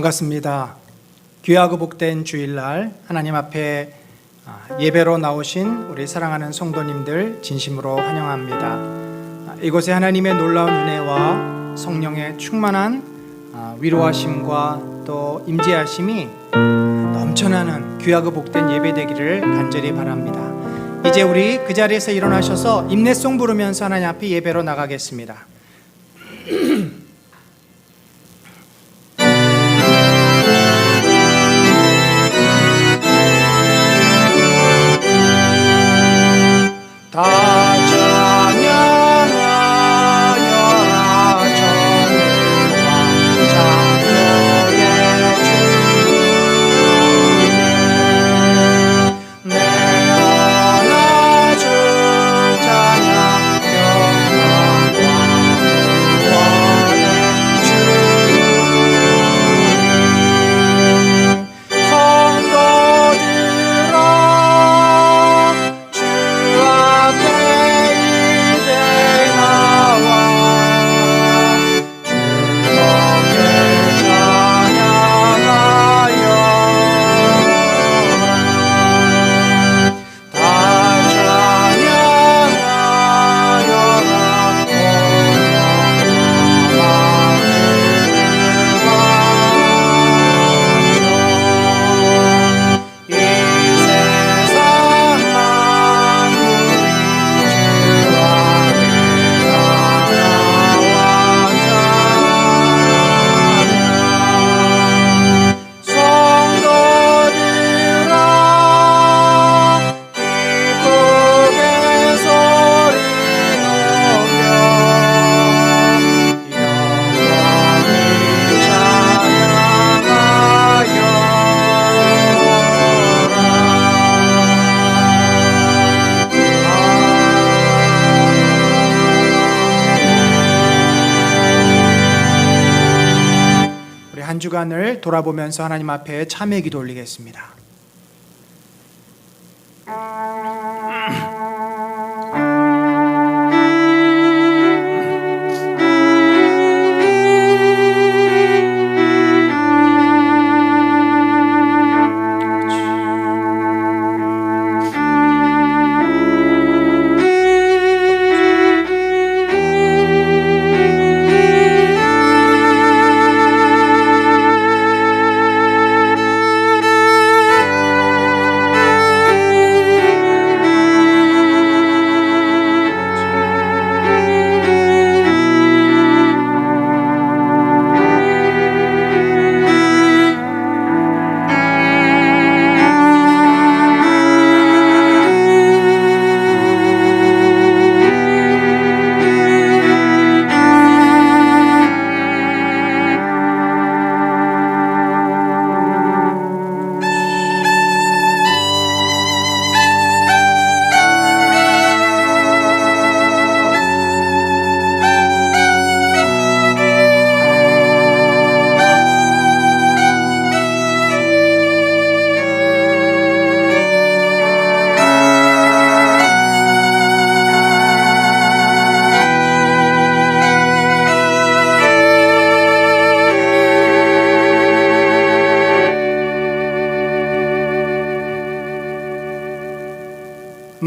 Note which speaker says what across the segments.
Speaker 1: 반갑습니다. 귀하고 복된 주일날 하나님 앞에 예배로 나오신 우리 사랑하는 성도님들 진심으로 환영합니다. 이곳에 하나님의 놀라운 은혜와 성령의 충만한 위로하심과 또 임재하심이 넘쳐나는 귀하고 복된 예배 되기를 간절히 바랍니다. 이제 우리 그 자리에서 일어나셔서 임내송 부르면서 하나님 앞에 예배로 나가겠습니다. 다 찬양하여라 전능과 창조의 주님 내어나 주 찬양 영광과 구원의 주님 성도들아 주 앞에 이제 나와 주님께 찬양하여라 다 찬양하여라 이 세상 만물이 주 앞에 나와 찬양 성도들아 기쁘게 소리 높여 영원히 찬양하여라. 우리 한 주간을 돌아보면서 하나님 앞에 참회 기도 올리겠습니다.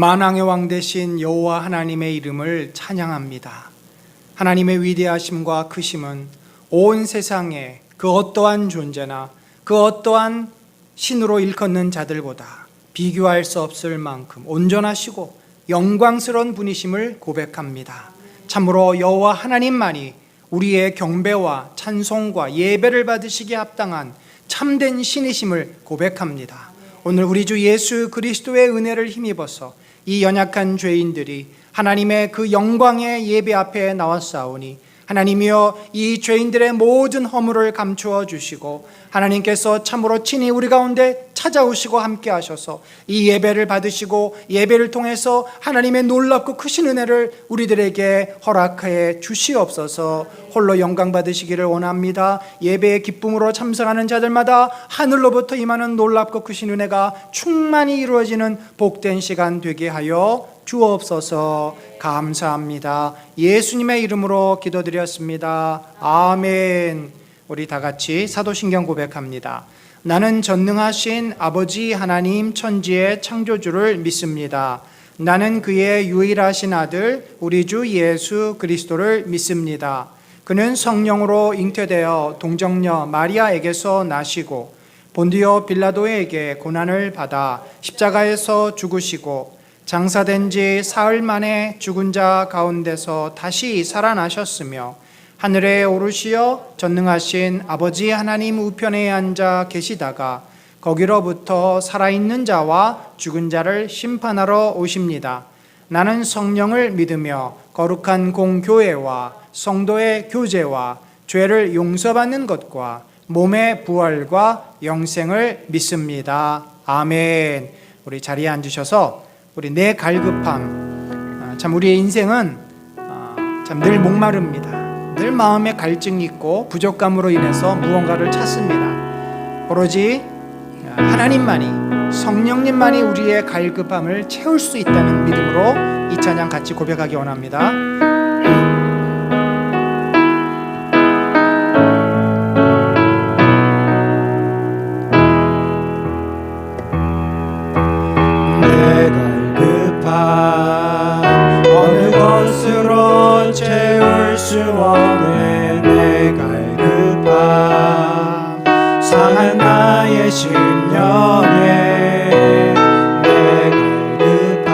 Speaker 1: 만왕의 왕 되신 여호와 하나님의 이름을 찬양합니다. 하나님의 위대하심과 크심은 온 세상에 그 어떠한 존재나 그 어떠한 신으로 일컫는 자들보다 비교할 수 없을 만큼 온전하시고 영광스러운 분이심을 고백합니다. 참으로 여호와 하나님만이 우리의 경배와 찬송과 예배를 받으시기에 합당한 참된 신이심을 고백합니다. 오늘 우리 주 예수 그리스도의 은혜를 힘입어서 이 연약한 죄인들이 하나님의 그 영광의 예배 앞에 나왔사오니 하나님이여 이 죄인들의 모든 허물을 감추어 주시고 하나님께서 참으로 친히 우리 가운데 찾아오시고 함께 하셔서 이 예배를 받으시고 예배를 통해서 하나님의 놀랍고 크신 은혜를 우리들에게 허락해 주시옵소서. 홀로 영광 받으시기를 원합니다. 예배의 기쁨으로 참석하는 자들마다 하늘로부터 임하는 놀랍고 크신 은혜가 충만히 이루어지는 복된 시간 되게 하여 주옵소서. 감사합니다. 예수님의 이름으로 기도드렸습니다. 아멘. 우리 다 같이 사도신경 고백합니다. 나는 전능하신 아버지 하나님 천지의 창조주를 믿습니다. 나는 그의 유일하신 아들 우리 주 예수 그리스도를 믿습니다. 그는 성령으로 잉태되어 동정녀 마리아에게서 나시고 본디오 빌라도에게 고난을 받아 십자가에서 죽으시고 장사된 지 사흘 만에 죽은 자 가운데서 다시 살아나셨으며 하늘에 오르시어 전능하신 아버지 하나님 우편에 앉아 계시다가 거기로부터 살아있는 자와 죽은 자를 심판하러 오십니다. 나는 성령을 믿으며 거룩한 공교회와 성도의 교제와 죄를 용서받는 것과 몸의 부활과 영생을 믿습니다. 아멘. 우리 자리에 앉으셔서 우리 내 갈급함, 참 우리의 인생은 참 늘 목마릅니다. 늘 마음에 갈증이 있고 부족감으로 인해서 무언가를 찾습니다. 오로지 하나님만이, 성령님만이 우리의 갈급함을 채울 수 있다는 믿음으로 이 찬양 같이 고백하기 원합니다.
Speaker 2: 내 갈급함 어느 것으로 채울 수 없네. 내 갈급함 상한 나의 심령에 내 갈급함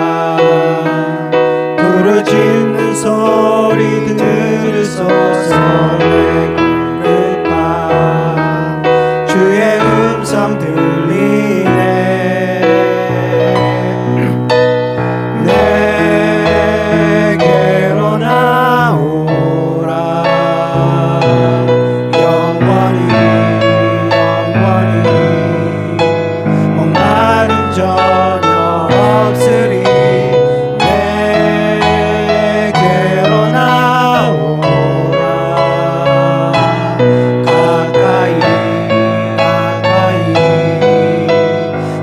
Speaker 2: 부르짖는 소리 들으소서. 내 갈급함 주의 음성 들리네. 내게로 나오라. 영원히 목마름 전혀 없으리. 내게로 나오라. 가까이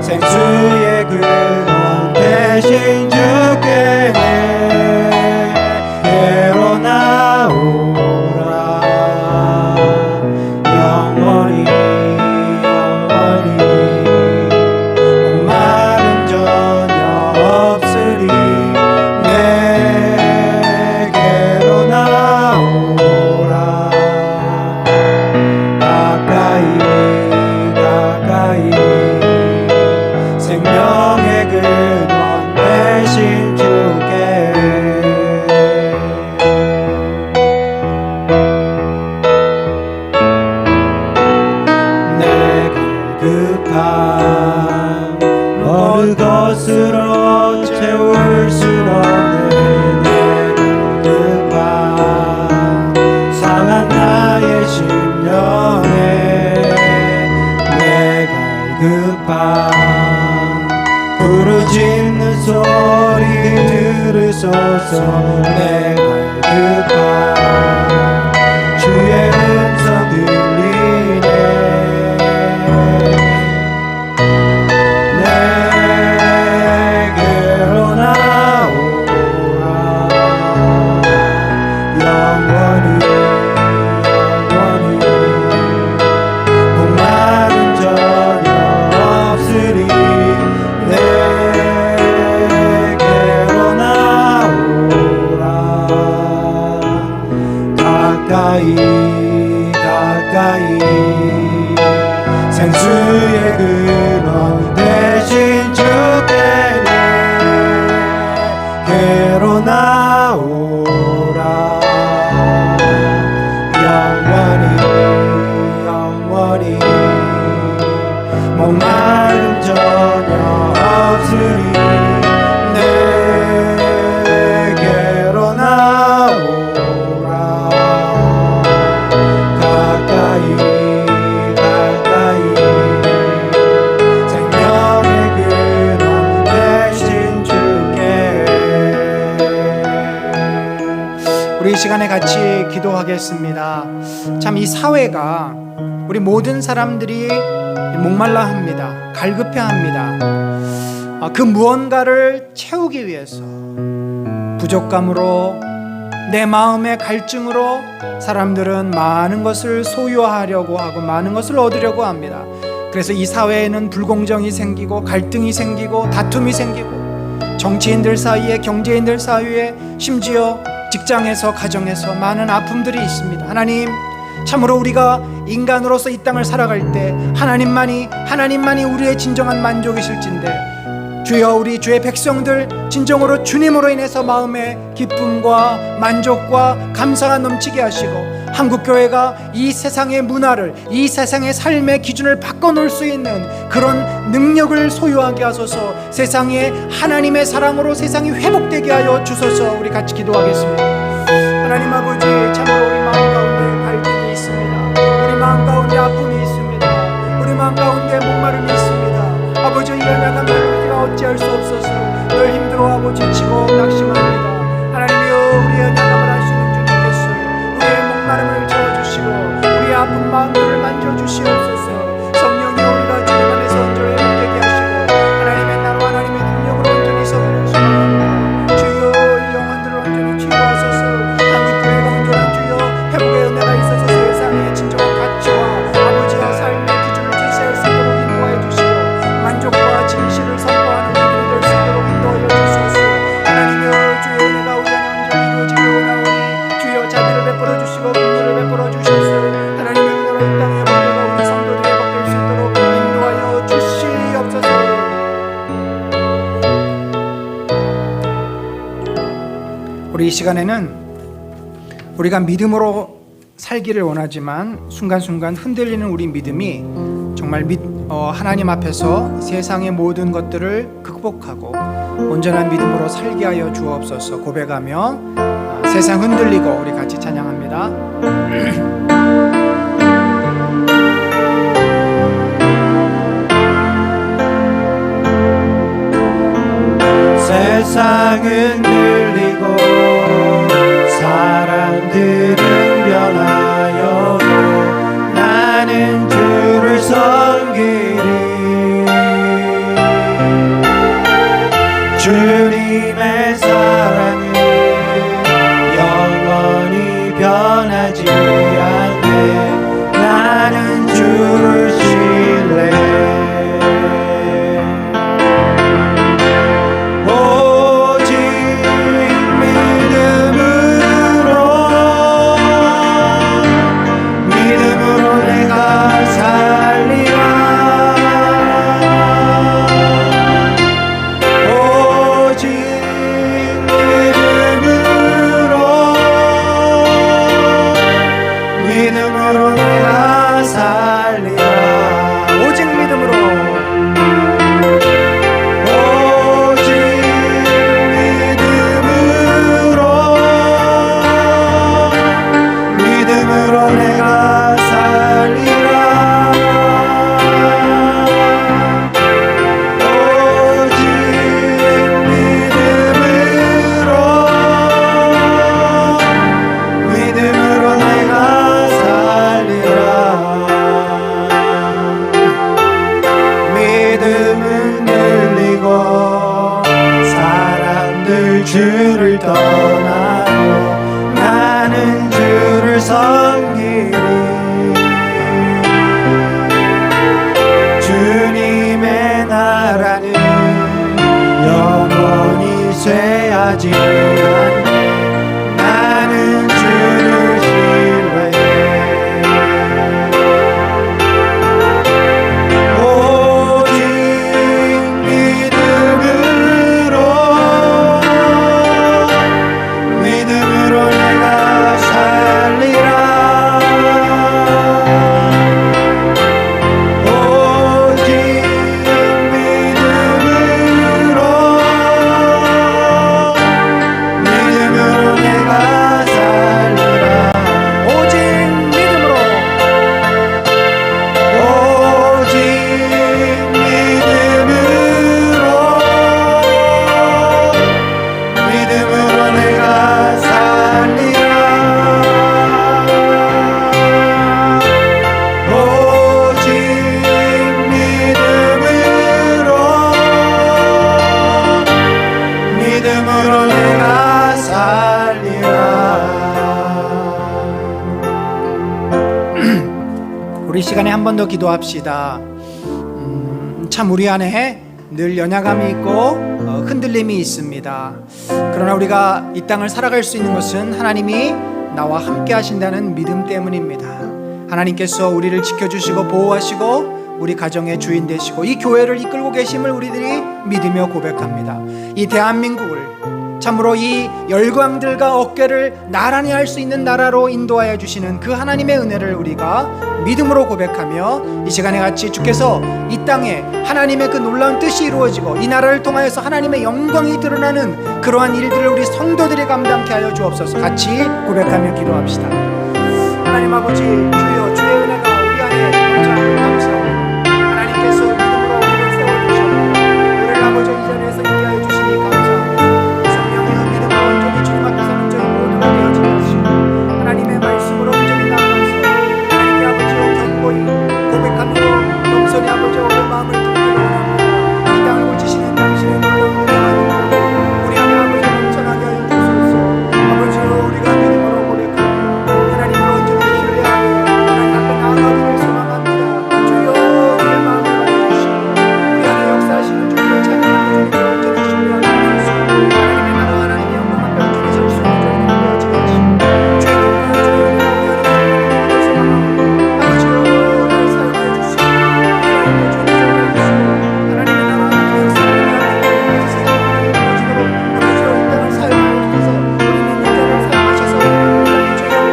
Speaker 2: 생수의 근원 대신 주께 내게로 나오라. 영원히 목마름 전혀 없으리. 내게로 나오라. 가까이 생명의 근원 대신 주께 내 갈급함 어느 것으로 채울 수 없네. 내 갈급함 상한 나의 심령에 내 갈급함 부르짖는 소리 들으소서. 내 갈급함 주의 음성 들리네. 내게로 나오라. 영원히 목마름 전혀 없으리. 내게로 나오라. 가까이 생수의 근원 대신 주께 내게로 나오라. 영원히 목마름 전혀 없으리. 내게로 나오라. 가까이 생명의 근원 대신 주께.
Speaker 1: 우리 이 시간에 같이 기도하겠습니다. 참 이 사회가 우리 모든 사람들이 목말라 합니다. 갈급해 합니다. 그 무언가를 채우기 위해서 부족감으로 내 마음의 갈증으로 사람들은 많은 것을 소유하려고 하고 많은 것을 얻으려고 합니다. 그래서 이 사회에는 불공정이 생기고 갈등이 생기고 다툼이 생기고 정치인들 사이에, 경제인들 사이에, 심지어 직장에서, 가정에서 많은 아픔들이 있습니다. 하나님, 참으로 우리가 인간으로서 이 땅을 살아갈 때 하나님만이 우리의 진정한 만족이실진데, 주여, 우리 주의 백성들 진정으로 주님으로 인해서 마음의 기쁨과 만족과 감사가 넘치게 하시고, 한국교회가 이 세상의 문화를, 이 세상의 삶의 기준을 바꿔놓을 수 있는 그런 능력을 소유하게 하소서. 세상에 하나님의 사랑으로 세상이 회복되게 하여 주소서. 우리 같이 기도하겠습니다. 하나님 아버지, 참으로 우리 마음 가운데 갈등이 있습니다. 우리 마음 가운데 아픔이 있습니다. 우리 마음 가운데 목마름이 있습니다. 아버지, 이 연약함을 우리가 어찌할 수 없어서 늘 힘들어하고 지치고 낙심합니다. 하나님이여, 우리의 연약함을 아시는 주님께서 우리의 목마름을 채워주시고 우리의 아픈 마음들을 만져주시옵소서. 성령이여, 우리가 주님 안에서 온전히 회복되게 하시고 하나님의 나라와 하나님의 능력으로 온전히 서기를 소망합니다. 주여, 영혼들을 온전히 치유하소서. 한국교회가 온전한 주여 회복의 은혜가 있어서 세상의 진정한 가치와 아버지와 삶의 기준을 제시할 수 있도록 인도하여 주시고 만족과 진실을 선포하는 우리들이 될 수 있도록 인도하여 주소서. 하나님이여, 주의 은혜가 우리 안에 온전히 이루어지기 원하오니 주여 자비를 베풀어 주시고 긍휼을 베풀어 주셔서 하나님의 은혜로 이 땅의 문제가 우리 성도들이 회복될 수 있도록 인도하여 주시옵소서. 우리 이 시간에는 우리가 믿음으로 살기를 원하지만 순간순간 흔들리는 우리 믿음이 정말 하나님 앞에서 세상의 모든 것들을 극복하고 온전한 믿음으로 살게 하여 주옵소서 고백하며 세상 흔들리고 우리 같이 찬양합니다.
Speaker 2: 세상은 늘리고 사람들은 변하여도 나는 주를 섬기리. 주님의 사랑은 영원히 변하지 않네. 나는 주를 신뢰해. 주를 떠나고 나는 주를 섬기리. 주님의 나라는 영원히 쇠하지 않네. 나는 주를 신뢰해. 오직 믿음으로 내가 살리라. 오직 믿음으로
Speaker 1: 시간에 한 번 더 기도합시다. 참 우리 안에 늘 연약함이 있고 흔들림이 있습니다. 그러나 우리가 이 땅을 살아갈 수 있는 것은 하나님이 나와 함께 하신다는 믿음 때문입니다. 하나님께서 우리를 지켜주시고 보호하시고 우리 가정의 주인 되시고 이 교회를 이끌고 계심을 우리들이 믿으며 고백합니다. 이 대한민국을 참으로 이 열광들과 어깨를 나란히 할 수 있는 나라로 인도하여 주시는 그 하나님의 은혜를 우리가 믿음으로 고백하며 이 시간에 같이 주께서 이 땅에 하나님의 그 놀라운 뜻이 이루어지고 이 나라를 통하여서 하나님의 영광이 드러나는 그러한 일들을 우리 성도들이 감당케 하여 주옵소서. 같이 고백하며 기도합시다. 하나님 아버지, 주여, 주의 은혜가 우리 안에 넘쳐나는 감사합니다. 하나님께서 믿음으로 우리를 세워주셨고 우리를 아버지 이 자리에서 있게 하여 주시니 감사합니다. 성령이여 믿음으로 온전히 주님 앞에서 온전히 모두가 되어지게 하시고 하나님의 말씀으로 온전히 나아가서 하나님께 아버지여 견고히 고백하며 겸손히 아버지여 우리 마음을 드리기를 원합니다. 이 땅을 고치시는 당신의 놀라운 은혜가 우리 안에 아버지 넘쳐나게 하여 주소서. 아버지여 우리가 믿음으로 고백하며 하나님을 온전히 신뢰하며 하나님 앞에 나아가기를 소망합니다. 주여 우리의 마음을 알려주시고 우리 안에 역사하시는 주님을 찬양하며 주님을 온전히 신뢰하게 하소서. 하나님의 나라 하나님의 영광 앞에 온전히 설 수 있는 저희들이 되어지게 하시고 주의 능력과 주의 은혜가 우리 안에 충만하기를 소망하고 아버지여 우리를 사용하여 주시고 하나님의 주님을 사용하여 주시고 하나님의 나라 하나님의 역사를 우리 안에 세상에 이루어지도록 아버지여 이 땅을 사용하여 주셔서 우리 믿는 자를 사용하셔서 이 땅의 주의 영광을 찬양하도록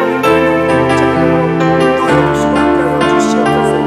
Speaker 1: 인도하여 주시고 함께하여 주시옵소서.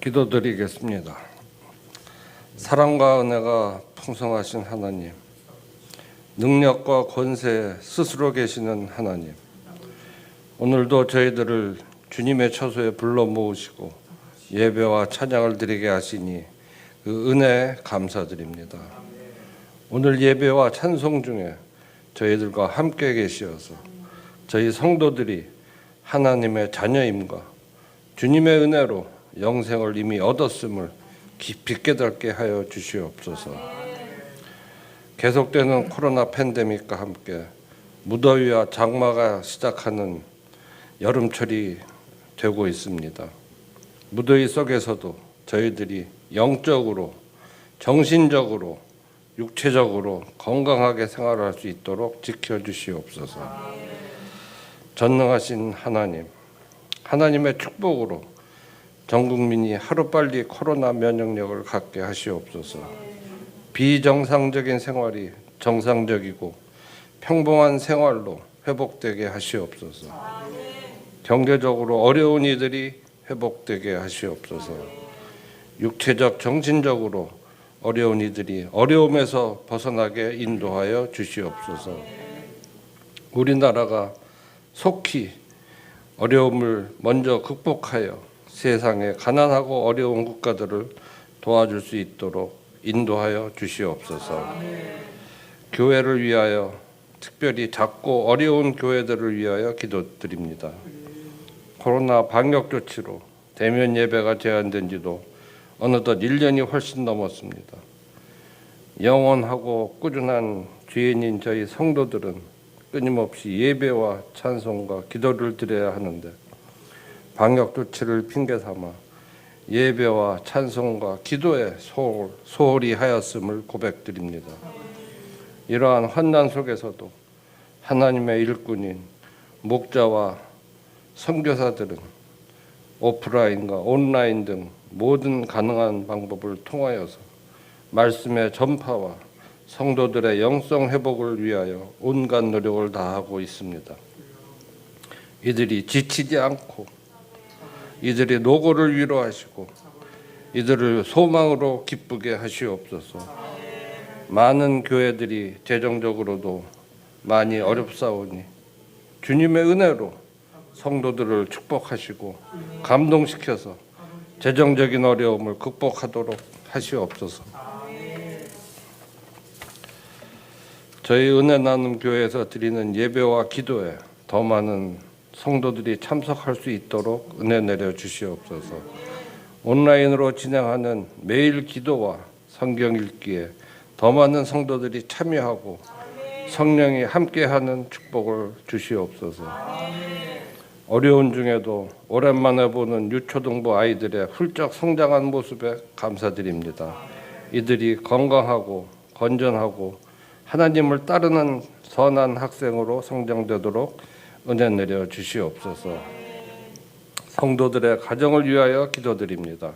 Speaker 3: 기도드리겠습니다. 사랑과 은혜가 풍성하신 하나님, 능력과 권세 스스로 계시는 하나님, 오늘도 저희들을 주님의 처소에 불러 모으시고 예배와 찬양을 드리게 하시니 그 은혜에 감사드립니다. 오늘 예배와 찬송 중에 저희들과 함께 계시어서 저희 성도들이 하나님의 자녀임과 주님의 은혜로 영생을 이미 얻었음을 깊이 깨닫게 하여 주시옵소서. 계속되는 코로나 팬데믹과 함께 무더위와 장마가 시작하는 여름철이 되고 있습니다. 무더위 속에서도 저희들이 영적으로, 정신적으로, 육체적으로 건강하게 생활할 수 있도록 지켜주시옵소서. 전능하신 하나님, 하나님의 축복으로 전 국민이 하루빨리 코로나 면역력을 갖게 하시옵소서. 비정상적인 생활이 정상적이고 평범한 생활로 회복되게 하시옵소서. 경제적으로 어려운 이들이 회복되게 하시옵소서. 육체적, 정신적으로 어려운 이들이 어려움에서 벗어나게 인도하여 주시옵소서. 우리나라가 속히 어려움을 먼저 극복하여 세상의 가난하고 어려운 국가들을 도와줄 수 있도록 인도하여 주시옵소서. 교회를 위하여, 특별히 작고 어려운 교회들을 위하여 기도드립니다. 코로나 방역 조치로 대면 예배가 제한된 지도 어느덧 1년이 훨씬 넘었습니다. 영원하고 꾸준한 죄인인 저희 성도들은 끊임없이 예배와 찬송과 기도를 드려야 하는데 방역 조치를 핑계 삼아 예배와 찬송과 기도에 소홀히 하였음을 고백드립니다. 이러한 환난 속에서도 하나님의 일꾼인 목자와 선교사들은 오프라인과 온라인 등 모든 가능한 방법을 통하여서 말씀의 전파와 성도들의 영성 회복을 위하여 온갖 노력을 다하고 있습니다. 이들이 지치지 않고 이들의 노고를 위로하시고 이들을 소망으로 기쁘게 하시옵소서. 많은 교회들이 재정적으로도 많이 어렵사오니 주님의 은혜로 성도들을 축복하시고 감동시켜서 재정적인 어려움을 극복하도록 하시옵소서. 저희 은혜 나눔 교회에서 드리는 예배와 기도에 더 많은 성도들이 참석할 수 있도록 은혜 내려 주시옵소서. 온라인으로 진행하는 매일 기도와 성경 읽기에 더 많은 성도들이 참여하고 성령이 함께하는 축복을 주시옵소서. 어려운 중에도 오랜만에 보는 유초등부 아이들의 훌쩍 성장한 모습에 감사드립니다. 이들이 건강하고 건전하고 하나님을 따르는 선한 학생으로 성장되도록 은혜 내려 주시옵소서. 성도들의 가정을 위하여 기도드립니다.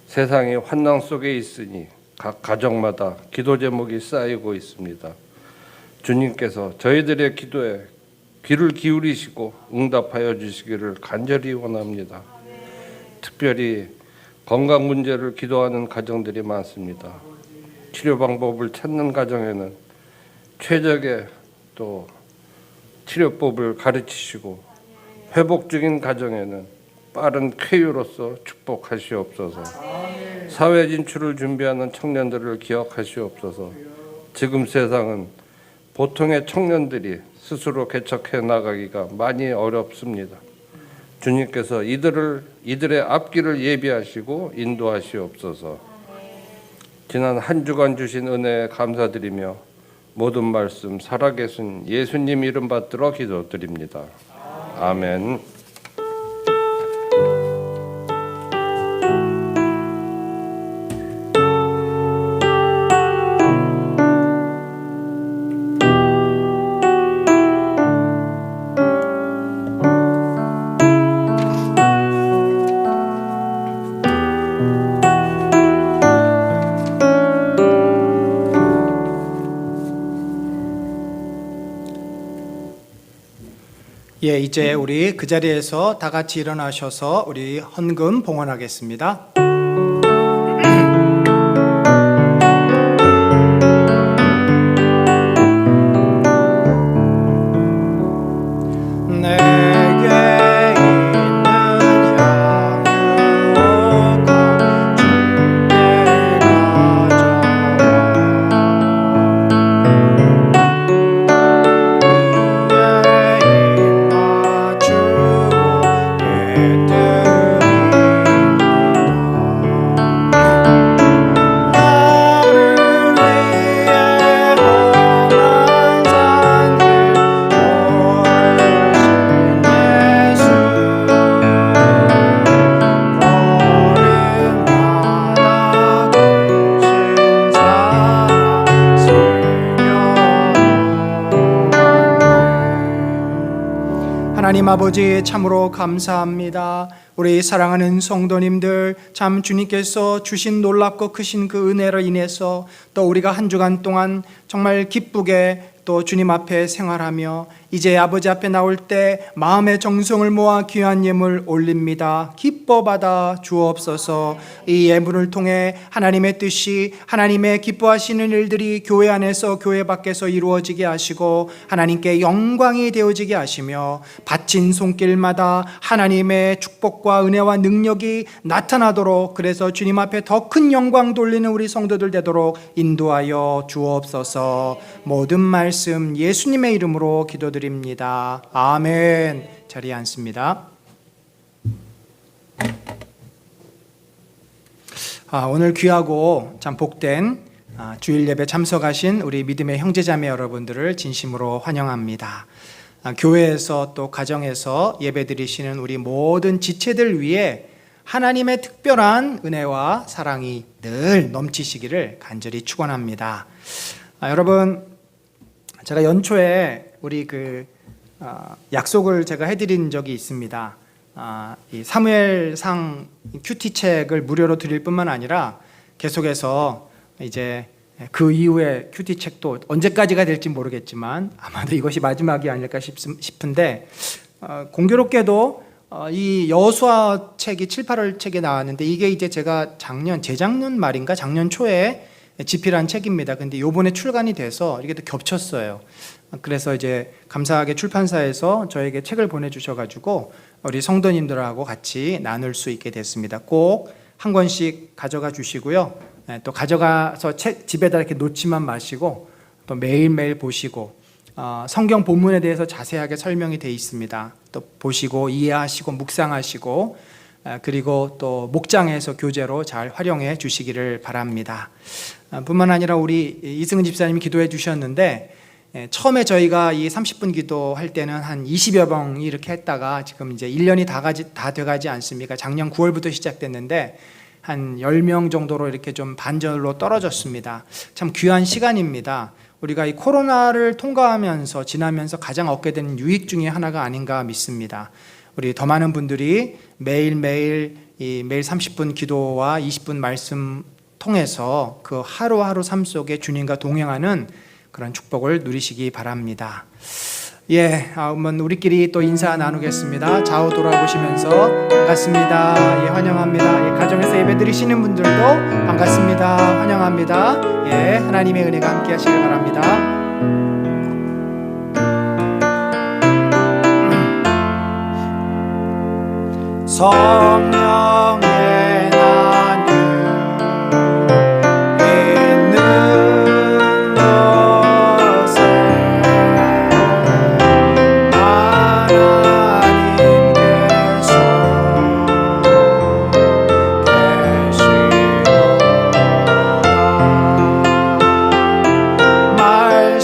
Speaker 3: 세상이 환난 속에 있으니 각 가정마다 기도 제목이 쌓이고 있습니다. 주님께서 저희들의 기도에 귀를 기울이시고 응답하여 주시기를 간절히 원합니다. 특별히 건강 문제를 기도하는 가정들이 많습니다. 치료 방법을 찾는 가정에는 최적의 또 치료법을 가르치시고 회복 중인 가정에는 빠른 쾌유로서 축복하시옵소서. 사회 진출을 준비하는 청년들을 기억하시옵소서. 지금 세상은 보통의 청년들이 스스로 개척해 나가기가 많이 어렵습니다. 주님께서 이들의 앞길을 예비하시고 인도하시옵소서. 지난 한 주간 주신 은혜에 감사드리며 모든 말씀 살아계신 예수님 이름 받들어 기도드립니다. 아멘.
Speaker 1: 예, 이제 우리 그 자리에서 다 같이 일어나셔서 우리 헌금 봉헌하겠습니다. 하나님 아버지 참으로 감사합니다. 우리 사랑하는 성도님들, 참 주님께서 주신 놀랍고 크신 그 은혜로 인해서 또 우리가 한 주간 동안 정말 기쁘게 또 주님 앞에 생활하며 이제 아버지 앞에 나올 때 마음의 정성을 모아 귀한 예물 올립니다. 기뻐 받아 주옵소서. 이 예물을 통해 하나님의 뜻이, 하나님의 기뻐하시는 일들이 교회 안에서 교회 밖에서 이루어지게 하시고 하나님께 영광이 되어지게 하시며 바친 손길마다 하나님의 축복과 은혜와 능력이 나타나도록, 그래서 주님 앞에 더 큰 영광 돌리는 우리 성도들 되도록 인도하여 주옵소서. 모든 말씀 예수님의 이름으로 기도드립니다. 아멘. 자리에 앉습니다. 오늘 귀하고 참 복된 주일 예배 참석하신 우리 믿음의 형제자매 여러분들을 진심으로 환영합니다. 교회에서 또 가정에서 예배드리시는 우리 모든 지체들 위해 하나님의 특별한 은혜와 사랑이 늘 넘치시기를 간절히 축원합니다. 여러분, 제가 연초에 우리 약속을 제가 해드린 적이 있습니다. 이 사무엘상 큐티 책을 무료로 드릴 뿐만 아니라 계속해서 이제 그 이후에 큐티 책도 언제까지가 될지 모르겠지만 아마도 이것이 마지막이 아닐까 싶은데, 공교롭게도 이 여호수아 책이 7, 8월 책에 나왔는데 이게 이제 제가 재작년 말인가 작년 초에 집필한 책입니다. 근데 요번에 출간이 돼서 이게 또 겹쳤어요. 그래서 이제 감사하게 출판사에서 저에게 책을 보내주셔가지고 우리 성도님들하고 같이 나눌 수 있게 됐습니다. 꼭 한 권씩 가져가 주시고요. 또 가져가서 책 집에다 이렇게 놓지만 마시고 또 매일매일 보시고 성경 본문에 대해서 자세하게 설명이 되어 있습니다. 또 보시고 이해하시고 묵상하시고 그리고 또 목장에서 교재로 잘 활용해 주시기를 바랍니다. 뿐만 아니라 우리 이승은 집사님이 기도해 주셨는데 처음에 저희가 이 30분 기도할 때는 한 20여 번 이렇게 했다가 지금 이제 1년이 다 돼가지 않습니까? 작년 9월부터 시작됐는데 한 10명 정도로 이렇게 좀 반절로 떨어졌습니다. 참 귀한 시간입니다. 우리가 이 코로나를 통과하면서 지나면서 가장 얻게 되는 유익 중에 하나가 아닌가 믿습니다. 우리 더 많은 분들이 매일 30분 기도와 20분 말씀 통해서 그 하루하루 삶 속에 주님과 동행하는 그런 축복을 누리시기 바랍니다. 우리끼리 또 인사 나누겠습니다. 좌우 돌아보시면서 반갑습니다. 환영합니다. 가정에서 예배 드리시는 분들도 반갑습니다. 환영합니다. 하나님의 은혜가 함께 하시길 바랍니다.
Speaker 2: 성령의 나는 있는 곳에 하나님께서 계시도다. 말씀에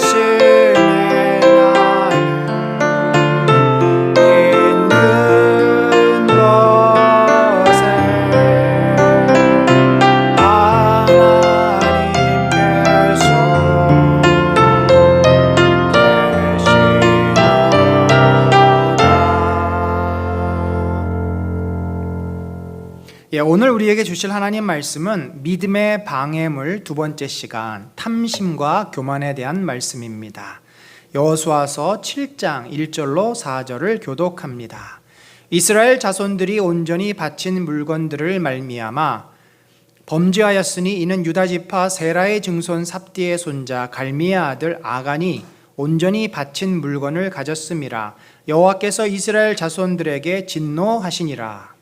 Speaker 1: 오늘 우리에게 주실 하나님 말씀은 믿음의 방해물 두 번째 시간 탐심과 교만에 대한 말씀입니다. 여호수아서 7장 1절로 4절을 교독합니다. 이스라엘 자손들이 온전히 바친 물건들을 말미암아 범죄하였으니 이는 유다 지파 세라의 증손 삽디의 손자 갈미의 아들 아간이 온전히 바친 물건을 가졌음이라. 여호와께서 이스라엘 자손들에게 진노하시니라.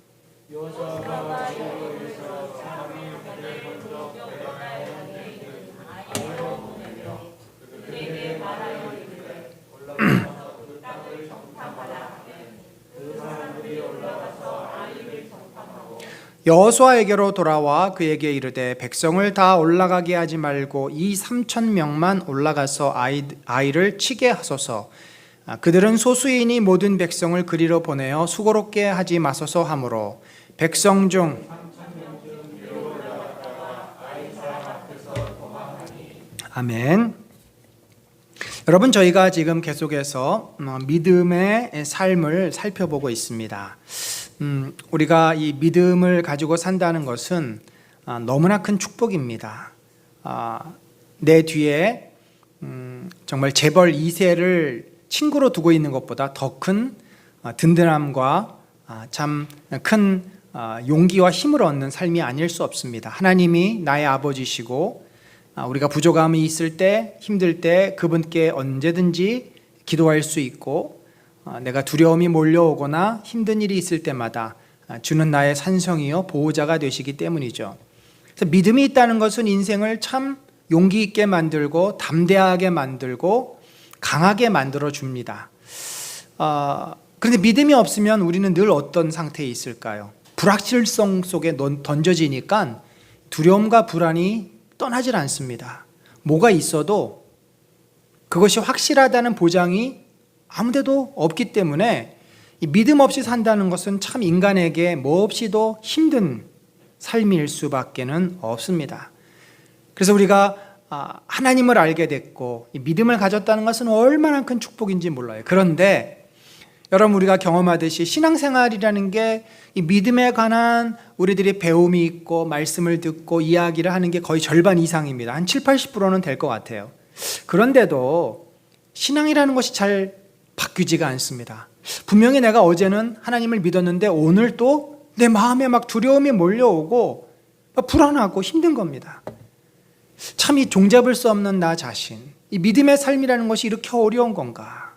Speaker 1: 여호수아에게로 돌아와 그에게 이르되 백성을 다 올라가게 하지 말고 이 3,000명만 올라가서 아이를 치게 하소서. 그들은 소수이니 모든 백성을 그리로 보내어 수고롭게 하지 마소서 하므로 백성 중 아멘. 여러분, 저희가 지금 계속해서 믿음의 삶을 살펴보고 있습니다. 우리가 이 믿음을 가지고 산다는 것은 너무나 큰 축복입니다. 내 뒤에 정말 재벌 2세를 친구로 두고 있는 것보다 더 큰 든든함과 참 큰 용기와 힘을 얻는 삶이 아닐 수 없습니다. 하나님이 나의 아버지시고 우리가 부족함이 있을 때, 힘들 때 그분께 언제든지 기도할 수 있고, 내가 두려움이 몰려오거나 힘든 일이 있을 때마다 주는 나의 산성이요 보호자가 되시기 때문이죠. 그래서 믿음이 있다는 것은 인생을 참 용기 있게 만들고 담대하게 만들고 강하게 만들어 줍니다. 그런데 믿음이 없으면 우리는 늘 어떤 상태에 있을까요? 불확실성 속에 던져지니까 두려움과 불안이 떠나질 않습니다. 뭐가 있어도 그것이 확실하다는 보장이 아무데도 없기 때문에 이 믿음 없이 산다는 것은 참 인간에게 몹시도 힘든 삶일 수밖에는 없습니다. 그래서 우리가 하나님을 알게 됐고 이 믿음을 가졌다는 것은 얼마나 큰 축복인지 몰라요. 그런데 여러분, 우리가 경험하듯이 신앙생활이라는 게 이 믿음에 관한 우리들이 배움이 있고 말씀을 듣고 이야기를 하는 게 거의 절반 이상입니다. 한 70-80%는 될 것 같아요. 그런데도 신앙이라는 것이 잘 바뀌지가 않습니다. 분명히 내가 어제는 하나님을 믿었는데 오늘 또 내 마음에 막 두려움이 몰려오고 막 불안하고 힘든 겁니다. 참 이 종잡을 수 없는 나 자신, 이 믿음의 삶이라는 것이 이렇게 어려운 건가?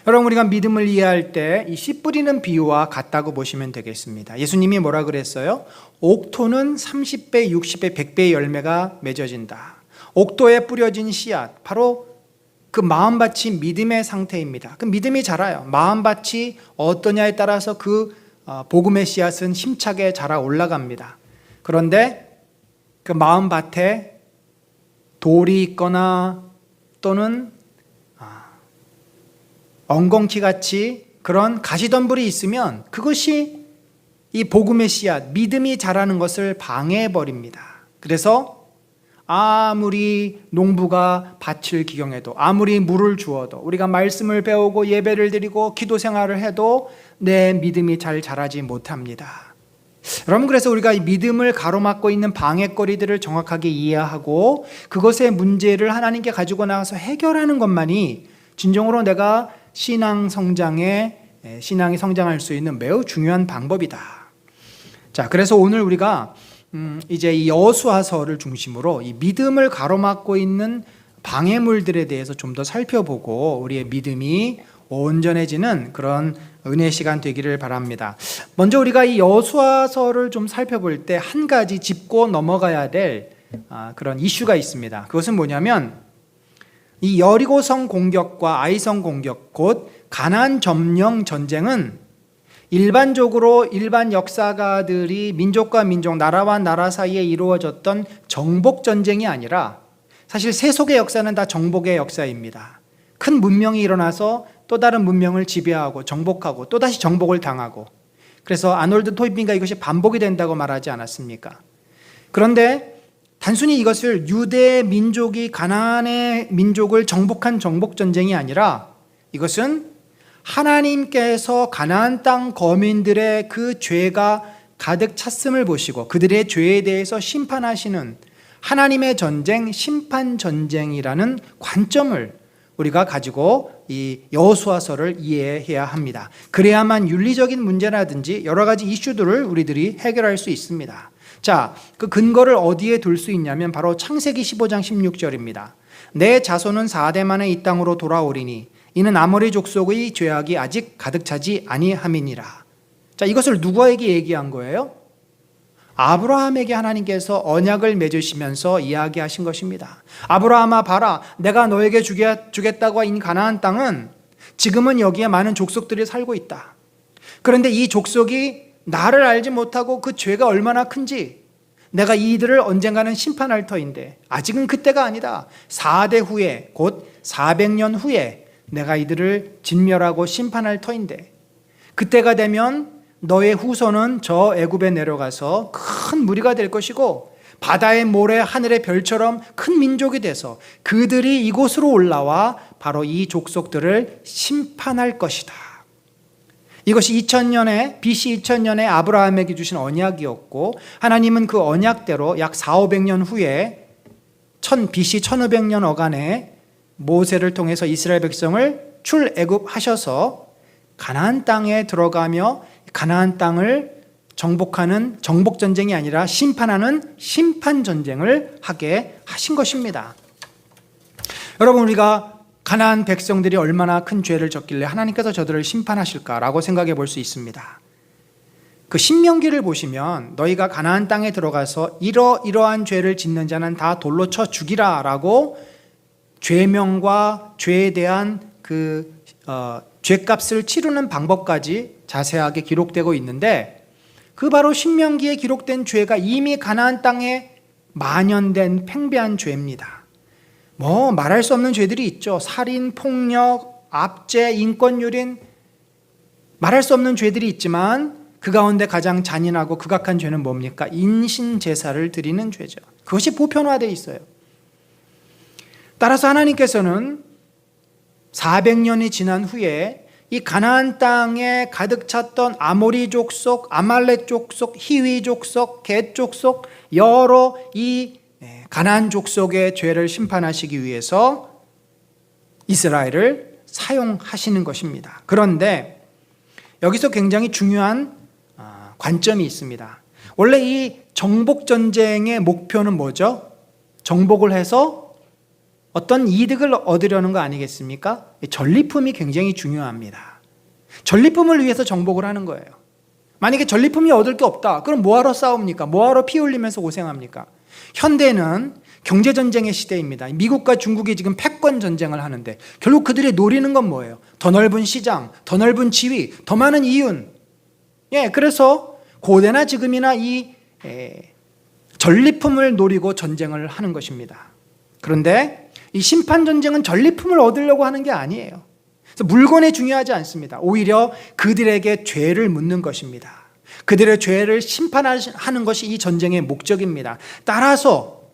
Speaker 1: 여러분, 우리가 믿음을 이해할 때 이 씨 뿌리는 비유와 같다고 보시면 되겠습니다. 예수님이 뭐라 그랬어요? 옥토는 30배, 60배, 100배의 열매가 맺어진다. 옥토에 뿌려진 씨앗, 바로 그 마음밭이 믿음의 상태입니다. 그 믿음이 자라요. 마음밭이 어떠냐에 따라서 그 복음의 씨앗은 힘차게 자라 올라갑니다. 그런데 그 마음밭에 돌이 있거나 또는 엉겅퀴 같이 그런 가시덤불이 있으면 그것이 이 복음의 씨앗, 믿음이 자라는 것을 방해해버립니다. 그래서 아무리 농부가 밭을 기경해도, 아무리 물을 주어도, 우리가 말씀을 배우고 예배를 드리고 기도 생활을 해도 내 믿음이 잘 자라지 못합니다. 여러분, 그래서 우리가 이 믿음을 가로막고 있는 방해거리들을 정확하게 이해하고 그것의 문제를 하나님께 가지고 나가서 해결하는 것만이 진정으로 내가 신앙이 성장할 수 있는 매우 중요한 방법이다. 자, 그래서 오늘 우리가 이제 이 여호수아서를 중심으로 이 믿음을 가로막고 있는 방해물들에 대해서 좀 더 살펴보고 우리의 믿음이 온전해지는 그런 은혜 시간 되기를 바랍니다. 먼저 우리가 이 여호수아서를 좀 살펴볼 때 한 가지 짚고 넘어가야 될 그런 이슈가 있습니다. 그것은 뭐냐면 이 여리고성 공격과 아이성 공격, 곧 가나안 점령 전쟁은 일반적으로 일반 역사가들이 민족과 민족, 나라와 나라 사이에 이루어졌던 정복 전쟁이 아니라 사실 세속의 역사는 다 정복의 역사입니다. 큰 문명이 일어나서 또 다른 문명을 지배하고 정복하고 또다시 정복을 당하고, 그래서 아놀드 토인비가 이것이 반복이 된다고 말하지 않았습니까? 그런데 단순히 이것을 유대 민족이 가나안의 민족을 정복한 정복 전쟁이 아니라 이것은 하나님께서 가나안 땅 거민들의 그 죄가 가득 찼음을 보시고 그들의 죄에 대해서 심판하시는 하나님의 전쟁, 심판 전쟁이라는 관점을 우리가 가지고 이 여호수아서를 이해해야 합니다. 그래야만 윤리적인 문제라든지 여러 가지 이슈들을 우리들이 해결할 수 있습니다. 자, 그 근거를 어디에 둘 수 있냐면 바로 창세기 15장 16절입니다. 내 자손은 4대 만에 이 땅으로 돌아오리니 이는 아모리 족속의 죄악이 아직 가득 차지 아니함이니라. 자, 이것을 누구에게 얘기한 거예요? 아브라함에게 하나님께서 언약을 맺으시면서 이야기하신 것입니다. 아브라함아, 봐라, 내가 너에게 주겠다고 한 가나안 땅은 지금은 여기에 많은 족속들이 살고 있다. 그런데 이 족속이 나를 알지 못하고 그 죄가 얼마나 큰지 내가 이들을 언젠가는 심판할 터인데 아직은 그때가 아니다. 4대 후에, 곧 400년 후에 내가 이들을 진멸하고 심판할 터인데 그때가 되면 너의 후손은 저 애굽에 내려가서 큰 무리가 될 것이고 바다의 모래, 하늘의 별처럼 큰 민족이 돼서 그들이 이곳으로 올라와 바로 이 족속들을 심판할 것이다. 이것이 2000년에 BC 2000년에 아브라함에게 주신 언약이었고 하나님은 그 언약대로 약 400~500년 후에 BC 1500년 어간에 모세를 통해서 이스라엘 백성을 출애굽하셔서 가나안 땅에 들어가며 가나안 땅을 정복하는 정복 전쟁이 아니라 심판하는 심판 전쟁을 하게 하신 것입니다. 여러분, 우리가 가나안 백성들이 얼마나 큰 죄를 졌길래 하나님께서 저들을 심판하실까라고 생각해 볼 수 있습니다. 그 신명기를 보시면 너희가 가나안 땅에 들어가서 이러이러한 죄를 짓는 자는 다 돌로 쳐 죽이라라고 죄명과 죄에 대한 그 죄값을 치르는 방법까지 자세하게 기록되고 있는데 그 바로 신명기에 기록된 죄가 이미 가나안 땅에 만연된 팽배한 죄입니다. 뭐 말할 수 없는 죄들이 있죠. 살인, 폭력, 압제, 인권유린, 말할 수 없는 죄들이 있지만 그 가운데 가장 잔인하고 극악한 죄는 뭡니까? 인신제사를 드리는 죄죠. 그것이 보편화되어 있어요. 따라서 하나님께서는 400년이 지난 후에 이 가나안 땅에 가득 찼던 아모리 족속, 아말렉 족속, 히위 족속, 겟 족속, 여러 이 가나안 족속의 죄를 심판하시기 위해서 이스라엘을 사용하시는 것입니다. 그런데 여기서 굉장히 중요한 관점이 있습니다. 원래 이 정복 전쟁의 목표는 뭐죠? 정복을 해서 어떤 이득을 얻으려는 거 아니겠습니까? 전리품이 굉장히 중요합니다. 전리품을 위해서 정복을 하는 거예요. 만약에 전리품이 얻을 게 없다. 그럼 뭐하러 싸웁니까? 뭐하러 피 흘리면서 고생합니까? 현대는 경제전쟁의 시대입니다. 미국과 중국이 지금 패권 전쟁을 하는데 결국 그들이 노리는 건 뭐예요? 더 넓은 시장, 더 넓은 지위, 더 많은 이윤. 그래서 고대나 지금이나 이 전리품을 노리고 전쟁을 하는 것입니다. 그런데 이 심판전쟁은 전리품을 얻으려고 하는 게 아니에요. 그래서 물건이 중요하지 않습니다. 오히려 그들에게 죄를 묻는 것입니다. 그들의 죄를 심판하는 것이 이 전쟁의 목적입니다. 따라서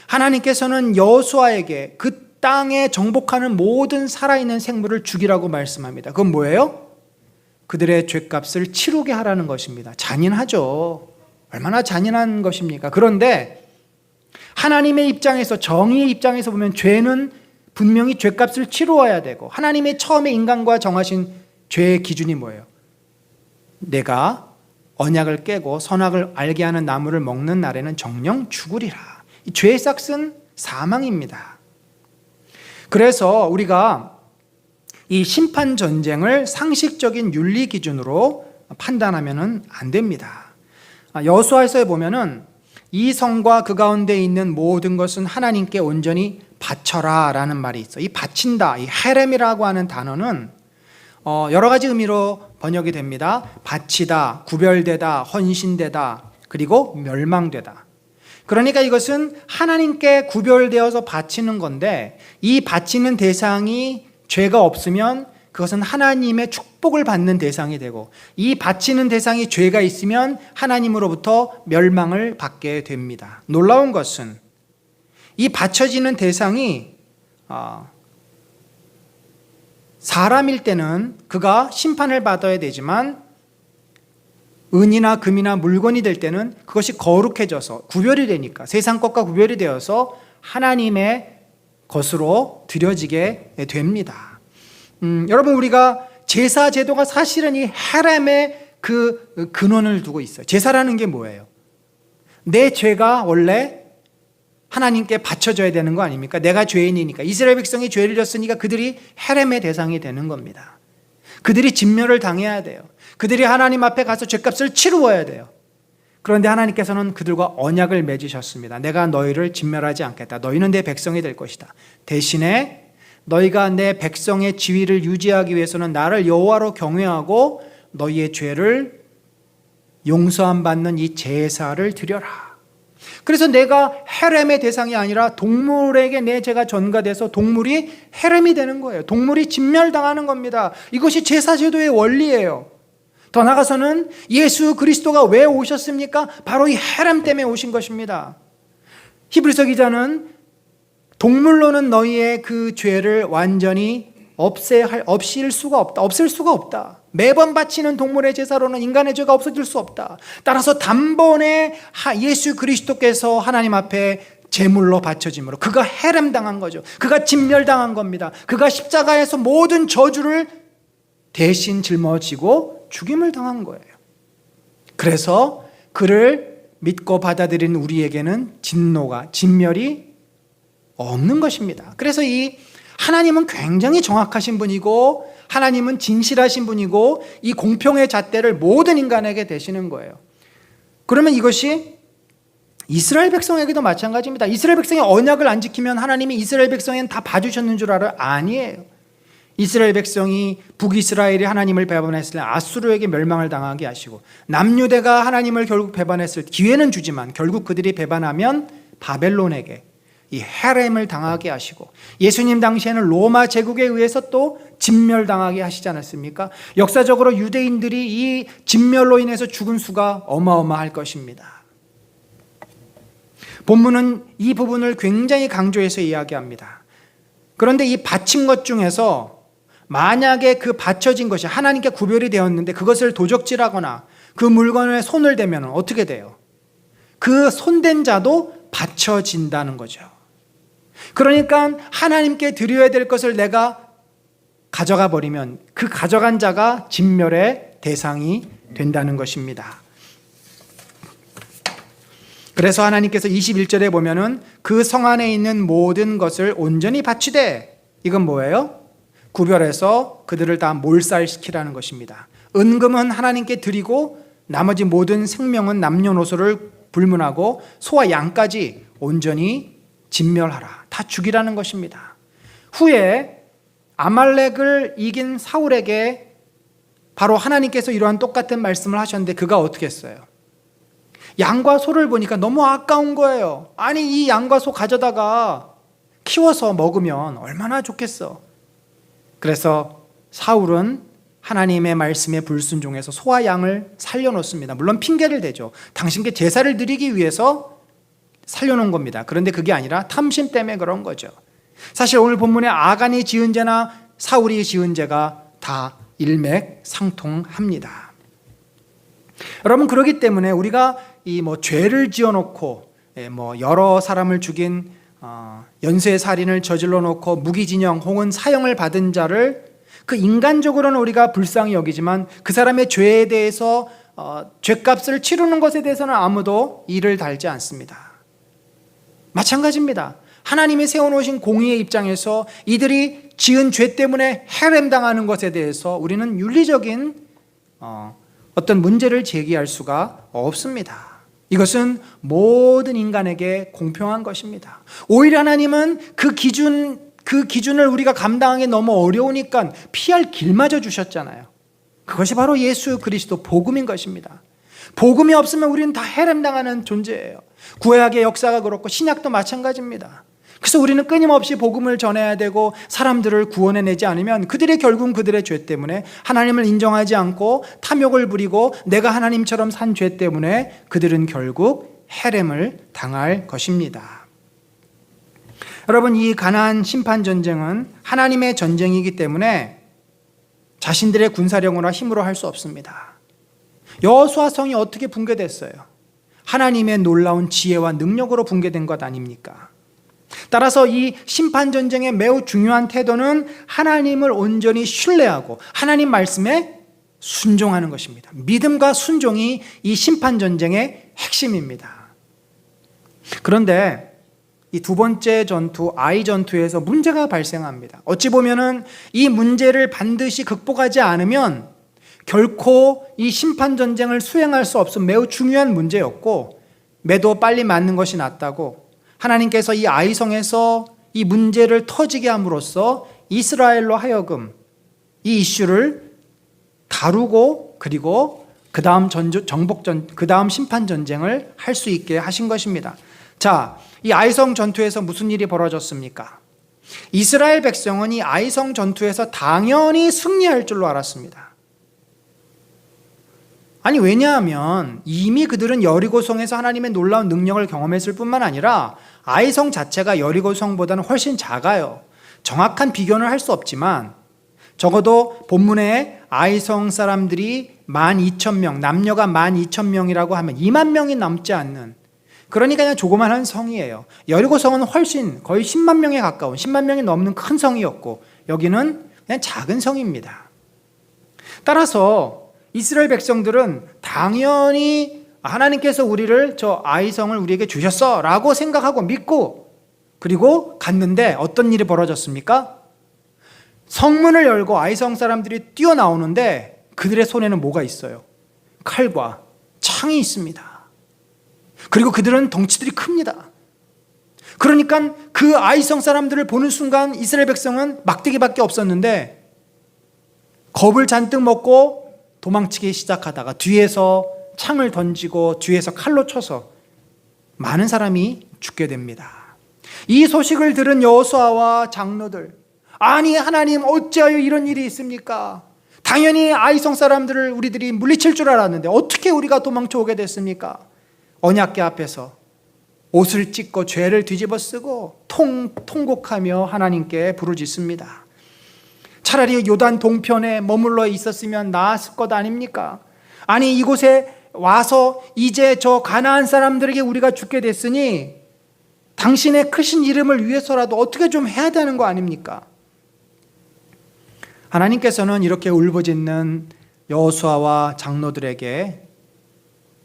Speaker 1: 하나님께서는 여호수아에게 그 땅에 정복하는 모든 살아있는 생물을 죽이라고 말씀합니다. 그건 뭐예요? 그들의 죄값을 치르게 하라는 것입니다. 잔인하죠. 얼마나 잔인한 것입니까? 그런데 하나님의 입장에서, 정의의 입장에서 보면 죄는 분명히 죄값을 치루어야 되고, 하나님의 처음에 인간과 정하신 죄의 기준이 뭐예요? 내가 언약을 깨고 선악을 알게 하는 나무를 먹는 날에는 정령 죽으리라. 이 죄의 삭은 사망입니다. 그래서 우리가 이 심판 전쟁을 상식적인 윤리 기준으로 판단하면은 안 됩니다. 여호수아서에 보면은 이 성과 그 가운데 있는 모든 것은 하나님께 온전히 바쳐라라는 말이 있어. 이 바친다, 이 헤렘이라고 하는 단어는 여러 가지 의미로 번역이 됩니다. 바치다, 구별되다, 헌신되다, 그리고 멸망되다. 그러니까 이것은 하나님께 구별되어서 바치는 건데, 이 바치는 대상이 죄가 없으면 그것은 하나님의 축복을 받는 대상이 되고, 이 바치는 대상이 죄가 있으면 하나님으로부터 멸망을 받게 됩니다. 놀라운 것은 이 바쳐지는 대상이 사람일 때는 그가 심판을 받아야 되지만, 은이나 금이나 물건이 될 때는 그것이 거룩해져서 구별이 되니까, 세상 것과 구별이 되어서 하나님의 것으로 드려지게 됩니다. 여러분, 우리가 제사 제도가 사실은 이 헤렘의 그 근원을 두고 있어요. 제사라는 게 뭐예요? 내 죄가 원래 하나님께 바쳐져야 되는 거 아닙니까? 내가 죄인이니까, 이스라엘 백성이 죄를 졌으니까 그들이 헤렘의 대상이 되는 겁니다. 그들이 진멸을 당해야 돼요. 그들이 하나님 앞에 가서 죄값을 치루어야 돼요. 그런데 하나님께서는 그들과 언약을 맺으셨습니다. 내가 너희를 진멸하지 않겠다. 너희는 내 백성이 될 것이다. 대신에 너희가 내 백성의 지위를 유지하기 위해서는 나를 여호와로 경외하고 너희의 죄를 용서함 받는 이 제사를 드려라. 그래서 내가 헤렘의 대상이 아니라 동물에게 내 죄가 전가돼서 동물이 헤렘이 되는 거예요. 동물이 진멸당하는 겁니다. 이것이 제사제도의 원리예요. 더 나아가서는 예수 그리스도가 왜 오셨습니까? 바로 이 헤렘 때문에 오신 것입니다. 히브리서 기자는 동물로는 너희의 그 죄를 완전히 없앨 수가 없다. 매번 바치는 동물의 제사로는 인간의 죄가 없어질 수 없다. 따라서 단번에 예수 그리스도께서 하나님 앞에 제물로 바쳐짐으로 그가 헤렘당한 거죠. 그가 진멸당한 겁니다. 그가 십자가에서 모든 저주를 대신 짊어지고 죽임을 당한 거예요. 그래서 그를 믿고 받아들인 우리에게는 진멸이 없는 것입니다. 그래서 이 하나님은 굉장히 정확하신 분이고, 하나님은 진실하신 분이고, 이 공평의 잣대를 모든 인간에게 대시는 거예요. 그러면 이것이 이스라엘 백성에게도 마찬가지입니다. 이스라엘 백성이 언약을 안 지키면 하나님이 이스라엘 백성에는 다 봐주셨는 줄 알아요? 아니에요. 이스라엘 백성이 북이스라엘이 하나님을 배반했을 때 아수르에게 멸망을 당하게 하시고, 남유대가 하나님을 결국 배반했을 때 기회는 주지만 결국 그들이 배반하면 바벨론에게 이 헤렘을 당하게 하시고, 예수님 당시에는 로마 제국에 의해서 또 진멸당하게 하시지 않았습니까? 역사적으로 유대인들이 이 진멸로 인해서 죽은 수가 어마어마할 것입니다. 본문은 이 부분을 굉장히 강조해서 이야기합니다. 그런데 이 바친 것 중에서 만약에 그 바쳐진 것이 하나님께 구별이 되었는데 그것을 도적질하거나 그 물건에 손을 대면 어떻게 돼요? 그 손댄 자도 바쳐진다는 거죠. 그러니까 하나님께 드려야 될 것을 내가 가져가 버리면 그 가져간 자가 진멸의 대상이 된다는 것입니다. 그래서 하나님께서 21절에 보면은 그 성 안에 있는 모든 것을 온전히 바치되, 이건 뭐예요? 구별해서 그들을 다 몰살시키라는 것입니다. 은금은 하나님께 드리고 나머지 모든 생명은 남녀노소를 불문하고 소와 양까지 온전히 진멸하라. 다 죽이라는 것입니다. 후에 아말렉을 이긴 사울에게 바로 하나님께서 이러한 똑같은 말씀을 하셨는데 그가 어떻게 했어요? 양과 소를 보니까 너무 아까운 거예요. 아니, 이 양과 소 가져다가 키워서 먹으면 얼마나 좋겠어. 그래서 사울은 하나님의 말씀에 불순종해서 소와 양을 살려놓습니다. 물론 핑계를 대죠. 당신께 제사를 드리기 위해서 살려놓은 겁니다. 그런데 그게 아니라 탐심 때문에 그런 거죠. 사실 오늘 본문에 아간이 지은 죄나 사울이 지은 죄가 다 일맥상통합니다. 여러분, 그렇기 때문에 우리가 이 죄를 지어놓고 여러 사람을 죽인 연쇄살인을 저질러 놓고 무기징역 혹은 사형을 받은 자를 그 인간적으로는 우리가 불쌍히 여기지만 그 사람의 죄에 대해서 죄값을 치르는 것에 대해서는 아무도 이를 달지 않습니다. 마찬가지입니다. 하나님이 세워놓으신 공의의 입장에서 이들이 지은 죄 때문에 해렘당하는 것에 대해서 우리는 윤리적인 어떤 문제를 제기할 수가 없습니다. 이것은 모든 인간에게 공평한 것입니다. 오히려 하나님은 그 기준을 우리가 감당하기 너무 어려우니까 피할 길마저 주셨잖아요. 그것이 바로 예수 그리스도 복음인 것입니다. 복음이 없으면 우리는 다 해렘당하는 존재예요. 구약의 역사가 그렇고 신약도 마찬가지입니다. 그래서 우리는 끊임없이 복음을 전해야 되고 사람들을 구원해내지 않으면 그들의 결국 그들의 죄 때문에 하나님을 인정하지 않고 탐욕을 부리고 내가 하나님처럼 산 죄 때문에 그들은 결국 해렘을 당할 것입니다. 여러분, 이 가나안 심판 전쟁은 하나님의 전쟁이기 때문에 자신들의 군사력으로나 힘으로 할 수 없습니다. 여호수아 성이 어떻게 붕괴됐어요? 하나님의 놀라운 지혜와 능력으로 붕괴된 것 아닙니까? 따라서 이 심판 전쟁의 매우 중요한 태도는 하나님을 온전히 신뢰하고 하나님 말씀에 순종하는 것입니다. 믿음과 순종이 이 심판 전쟁의 핵심입니다. 그런데 이 두 번째 전투, 아이 전투에서 문제가 발생합니다. 어찌 보면은 이 문제를 반드시 극복하지 않으면 결코 이 심판 전쟁을 수행할 수 없은 매우 중요한 문제였고, 매도 빨리 맞는 것이 낫다고 하나님께서 이 아이성에서 이 문제를 터지게 함으로써 이스라엘로 하여금 이 이슈를 다루고 그리고 그 다음 심판 전쟁을 할 수 있게 하신 것입니다. 자, 이 아이성 전투에서 무슨 일이 벌어졌습니까? 이스라엘 백성은 이 아이성 전투에서 당연히 승리할 줄로 알았습니다. 아니, 왜냐하면 이미 그들은 여리고성에서 하나님의 놀라운 능력을 경험했을 뿐만 아니라 아이성 자체가 여리고성보다는 훨씬 작아요. 정확한 비교는 할 수 없지만 적어도 본문에 아이성 사람들이 12,000명, 남녀가 12,000명이라고 하면 2만 명이 넘지 않는, 그러니까 그냥 조그만한 성이에요. 여리고성은 훨씬 거의 10만 명에 가까운, 10만 명이 넘는 큰 성이었고 여기는 그냥 작은 성입니다. 따라서 이스라엘 백성들은 당연히 하나님께서 우리를, 저 아이성을 우리에게 주셨어 라고 생각하고 믿고 그리고 갔는데 어떤 일이 벌어졌습니까? 성문을 열고 아이성 사람들이 뛰어나오는데 그들의 손에는 뭐가 있어요? 칼과 창이 있습니다. 그리고 그들은 덩치들이 큽니다. 그러니까 그 아이성 사람들을 보는 순간 이스라엘 백성은 막대기밖에 없었는데 겁을 잔뜩 먹고 도망치기 시작하다가 뒤에서 창을 던지고 뒤에서 칼로 쳐서 많은 사람이 죽게 됩니다. 이 소식을 들은 여호수아와 장로들, 아니 하나님 어찌하여 이런 일이 있습니까? 당연히 아이성 사람들을 우리들이 물리칠 줄 알았는데 어떻게 우리가 도망쳐 오게 됐습니까? 언약궤 앞에서 옷을 찢고 죄를 뒤집어 쓰고 통곡하며 하나님께 부르짖습니다. 차라리 요단 동편에 머물러 있었으면 나았을 것 아닙니까? 아니 이곳에 와서 이제 저 가나안 사람들에게 우리가 죽게 됐으니 당신의 크신 이름을 위해서라도 어떻게 좀 해야 되는 거 아닙니까? 하나님께서는 이렇게 울부짖는 여호수아와 장로들에게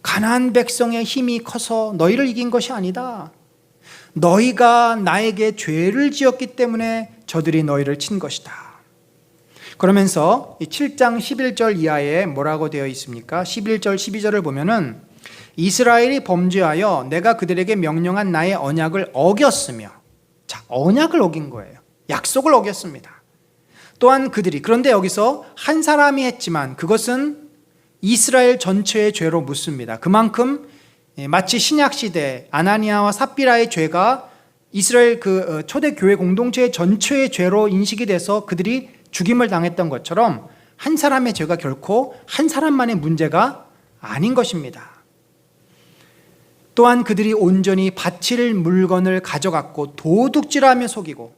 Speaker 1: 가나안 백성의 힘이 커서 너희를 이긴 것이 아니다. 너희가 나에게 죄를 지었기 때문에 저들이 너희를 친 것이다. 그러면서 7장 11절 이하에 뭐라고 되어 있습니까? 11절 12절을 보면은 이스라엘이 범죄하여 내가 그들에게 명령한 나의 언약을 어겼으며, 자, 언약을 어긴 거예요. 약속을 어겼습니다. 또한 그들이, 그런데 여기서 한 사람이 했지만 그것은 이스라엘 전체의 죄로 묻습니다. 그만큼 마치 신약시대 아나니아와 삽비라의 죄가 이스라엘 그 초대교회 공동체의 전체의 죄로 인식이 돼서 그들이 죽임을 당했던 것처럼 한 사람의 죄가 결코 한 사람만의 문제가 아닌 것입니다. 또한 그들이 온전히 바칠 물건을 가져갔고 도둑질하며 속이고,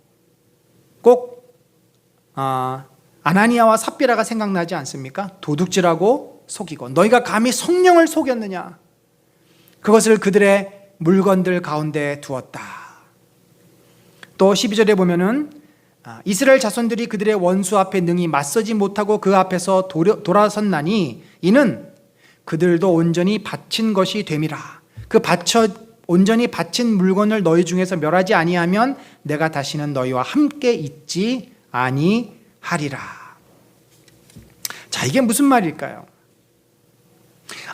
Speaker 1: 꼭 아나니아와 삽비라가 생각나지 않습니까? 도둑질하고 속이고, 너희가 감히 성령을 속였느냐? 그것을 그들의 물건들 가운데 두었다. 또 12절에 보면은 이스라엘 자손들이 그들의 원수 앞에 능히 맞서지 못하고 그 앞에서 돌아섰나니 이는 그들도 온전히 바친 것이 됨이라. 그 온전히 바친 물건을 너희 중에서 멸하지 아니하면 내가 다시는 너희와 함께 있지 아니하리라. 자, 이게 무슨 말일까요?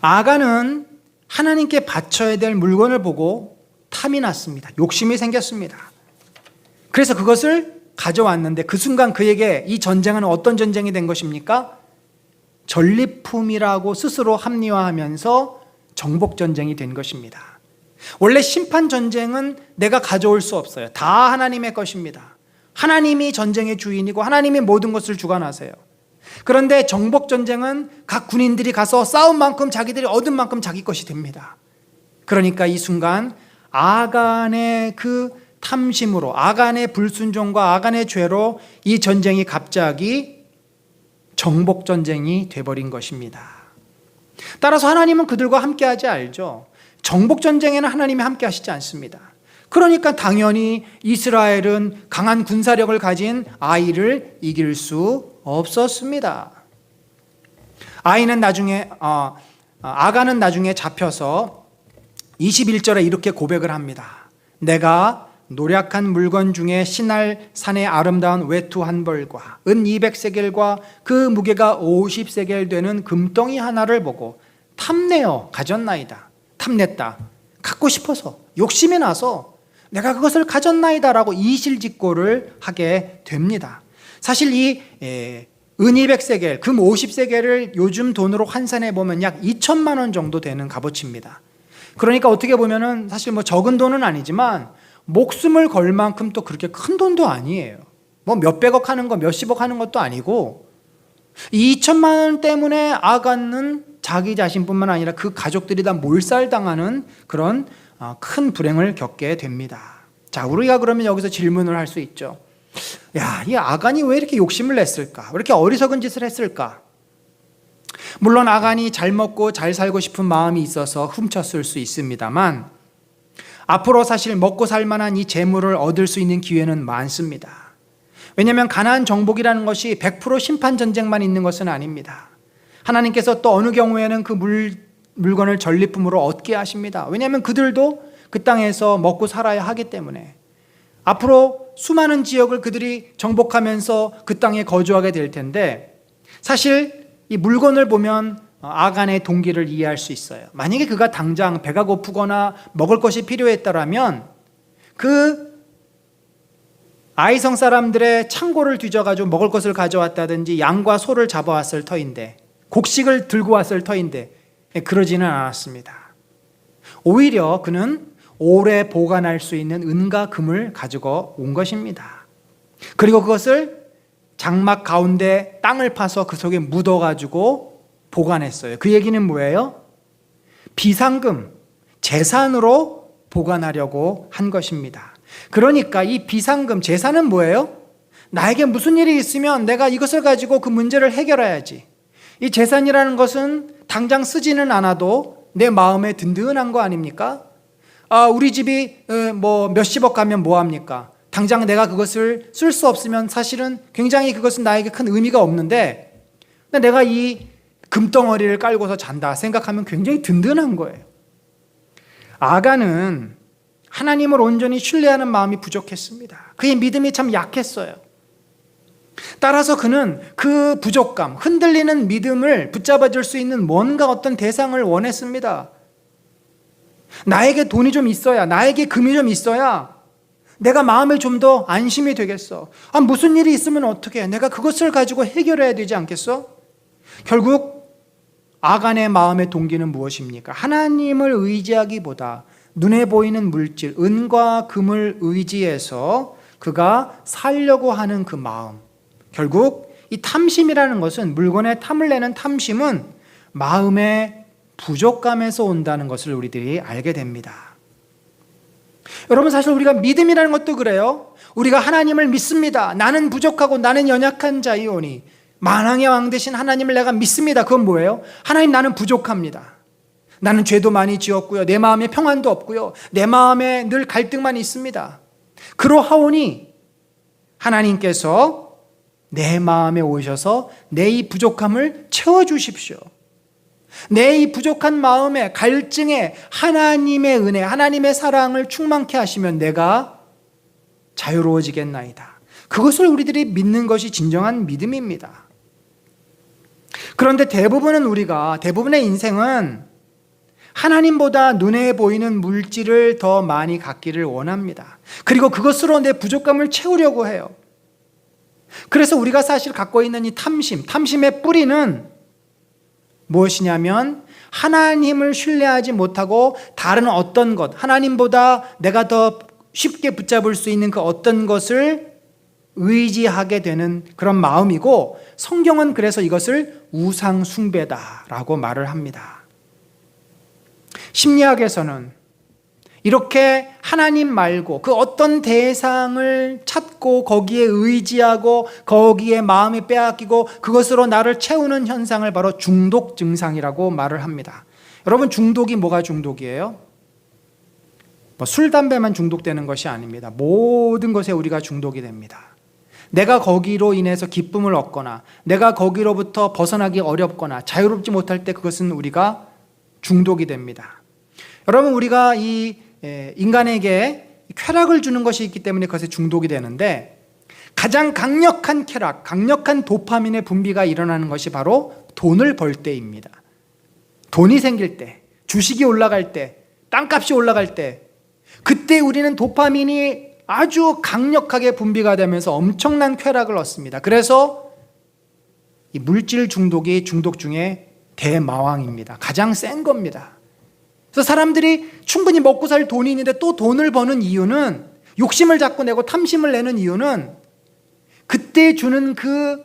Speaker 1: 아간은 하나님께 바쳐야 될 물건을 보고 탐이 났습니다. 욕심이 생겼습니다. 그래서 그것을 가져왔는데 그 순간 그에게 이 전쟁은 어떤 전쟁이 된 것입니까? 전리품이라고 스스로 합리화하면서 정복전쟁이 된 것입니다. 원래 심판전쟁은 내가 가져올 수 없어요. 다 하나님의 것입니다. 하나님이 전쟁의 주인이고 하나님이 모든 것을 주관하세요. 그런데 정복전쟁은 각 군인들이 가서 싸운 만큼 자기들이 얻은 만큼 자기 것이 됩니다. 그러니까 이 순간 아간의 그 탐심으로, 아간의 불순종과 아간의 죄로 이 전쟁이 갑자기 정복전쟁이 돼버린 것입니다. 따라서 하나님은 그들과 함께하지 알죠. 정복전쟁에는 하나님이 함께하시지 않습니다. 그러니까 당연히 이스라엘은 강한 군사력을 가진 아이를 이길 수 없었습니다. 아간은 나중에 잡혀서 21절에 이렇게 고백을 합니다. 내가 노략한 물건 중에 신할 산의 아름다운 외투 한 벌과 은 200세겔과 그 무게가 50세겔 되는 금덩이 하나를 보고 탐내어 가졌나이다. 탐냈다. 갖고 싶어서, 욕심이 나서 내가 그것을 가졌나이다 라고 이실직고를 하게 됩니다. 사실 이 은 200세겔, 금 50세겔을 요즘 돈으로 환산해 보면 약 2천만 원 정도 되는 값어치입니다. 그러니까 어떻게 보면은 사실 뭐 적은 돈은 아니지만 목숨을 걸 만큼 또 그렇게 큰 돈도 아니에요. 뭐 몇백억 하는 거, 몇십억 하는 것도 아니고, 이 2천만 원 때문에 아간은 자기 자신뿐만 아니라 그 가족들이 다 몰살당하는 그런 큰 불행을 겪게 됩니다. 자, 우리가 그러면 여기서 질문을 할 수 있죠. 야, 이 아간이 왜 이렇게 욕심을 냈을까? 왜 이렇게 어리석은 짓을 했을까? 물론 아간이 잘 먹고 잘 살고 싶은 마음이 있어서 훔쳤을 수 있습니다만, 앞으로 사실 먹고 살 만한 이 재물을 얻을 수 있는 기회는 많습니다. 왜냐하면 가나안 정복이라는 것이 100% 심판 전쟁만 있는 것은 아닙니다. 하나님께서 또 어느 경우에는 그 물건을 전리품으로 얻게 하십니다. 왜냐하면 그들도 그 땅에서 먹고 살아야 하기 때문에 앞으로 수많은 지역을 그들이 정복하면서 그 땅에 거주하게 될 텐데, 사실 이 물건을 보면 아간의 동기를 이해할 수 있어요. 만약에 그가 당장 배가 고프거나 먹을 것이 필요했더라면 그 아이성 사람들의 창고를 뒤져가지고 먹을 것을 가져왔다든지 양과 소를 잡아왔을 터인데, 곡식을 들고 왔을 터인데 그러지는 않았습니다. 오히려 그는 오래 보관할 수 있는 은과 금을 가지고 온 것입니다. 그리고 그것을 장막 가운데 땅을 파서 그 속에 묻어가지고 보관했어요. 그 얘기는 뭐예요? 비상금, 재산으로 보관하려고 한 것입니다. 그러니까 이 비상금, 재산은 뭐예요? 나에게 무슨 일이 있으면 내가 이것을 가지고 그 문제를 해결해야지. 이 재산이라는 것은 당장 쓰지는 않아도 내 마음에 든든한 거 아닙니까? 우리 집이 뭐 몇십억 가면 뭐합니까? 당장 내가 그것을 쓸 수 없으면 사실은 굉장히 그것은 나에게 큰 의미가 없는데, 내가 이 금덩어리를 깔고서 잔다 생각하면 굉장히 든든한 거예요. 아간은 하나님을 온전히 신뢰하는 마음이 부족했습니다. 그의 믿음이 참 약했어요. 따라서 그는 그 부족감, 흔들리는 믿음을 붙잡아줄 수 있는 뭔가 어떤 대상을 원했습니다. 나에게 돈이 좀 있어야, 나에게 금이 좀 있어야 내가 마음에 좀 더 안심이 되겠어. 무슨 일이 있으면 어떻게 해? 내가 그것을 가지고 해결해야 되지 않겠어? 결국 아간의 마음의 동기는 무엇입니까? 하나님을 의지하기보다 눈에 보이는 물질, 은과 금을 의지해서 그가 살려고 하는 그 마음. 결국 이 탐심이라는 것은, 물건에 탐을 내는 탐심은 마음의 부족감에서 온다는 것을 우리들이 알게 됩니다. 여러분, 사실 우리가 믿음이라는 것도 그래요. 우리가 하나님을 믿습니다. 나는 부족하고 나는 연약한 자이오니 만왕의 왕 되신 하나님을 내가 믿습니다. 그건 뭐예요? 하나님, 나는 부족합니다. 나는 죄도 많이 지었고요. 내 마음에 평안도 없고요. 내 마음에 늘 갈등만 있습니다. 그러하오니 하나님께서 내 마음에 오셔서 내 이 부족함을 채워주십시오. 내 이 부족한 마음에, 갈증에 하나님의 은혜, 하나님의 사랑을 충만케 하시면 내가 자유로워지겠나이다. 그것을 우리들이 믿는 것이 진정한 믿음입니다. 그런데 대부분의 인생은 하나님보다 눈에 보이는 물질을 더 많이 갖기를 원합니다. 그리고 그것으로 내 부족감을 채우려고 해요. 그래서 우리가 사실 갖고 있는 이 탐심의 뿌리는 무엇이냐면 하나님을 신뢰하지 못하고 다른 어떤 것, 하나님보다 내가 더 쉽게 붙잡을 수 있는 그 어떤 것을 의지하게 되는 그런 마음이고, 성경은 그래서 이것을 우상 숭배다라고 말을 합니다. 심리학에서는 이렇게 하나님 말고 그 어떤 대상을 찾고 거기에 의지하고 거기에 마음이 빼앗기고 그것으로 나를 채우는 현상을 바로 중독 증상이라고 말을 합니다. 여러분, 중독이 뭐가 중독이에요? 술, 담배만 중독되는 것이 아닙니다. 모든 것에 우리가 중독이 됩니다. 내가 거기로 인해서 기쁨을 얻거나 내가 거기로부터 벗어나기 어렵거나 자유롭지 못할 때 그것은 우리가 중독이 됩니다. 여러분, 우리가 이 인간에게 쾌락을 주는 것이 있기 때문에 그것에 중독이 되는데, 가장 강력한 쾌락, 강력한 도파민의 분비가 일어나는 것이 바로 돈을 벌 때입니다. 돈이 생길 때, 주식이 올라갈 때, 땅값이 올라갈 때, 그때 우리는 도파민이 아주 강력하게 분비가 되면서 엄청난 쾌락을 얻습니다. 그래서 이 물질 중독이 중독 중에 대마왕입니다. 가장 센 겁니다. 그래서 사람들이 충분히 먹고 살 돈이 있는데 또 돈을 버는 이유는, 욕심을 자꾸 내고 탐심을 내는 이유는 그때 주는 그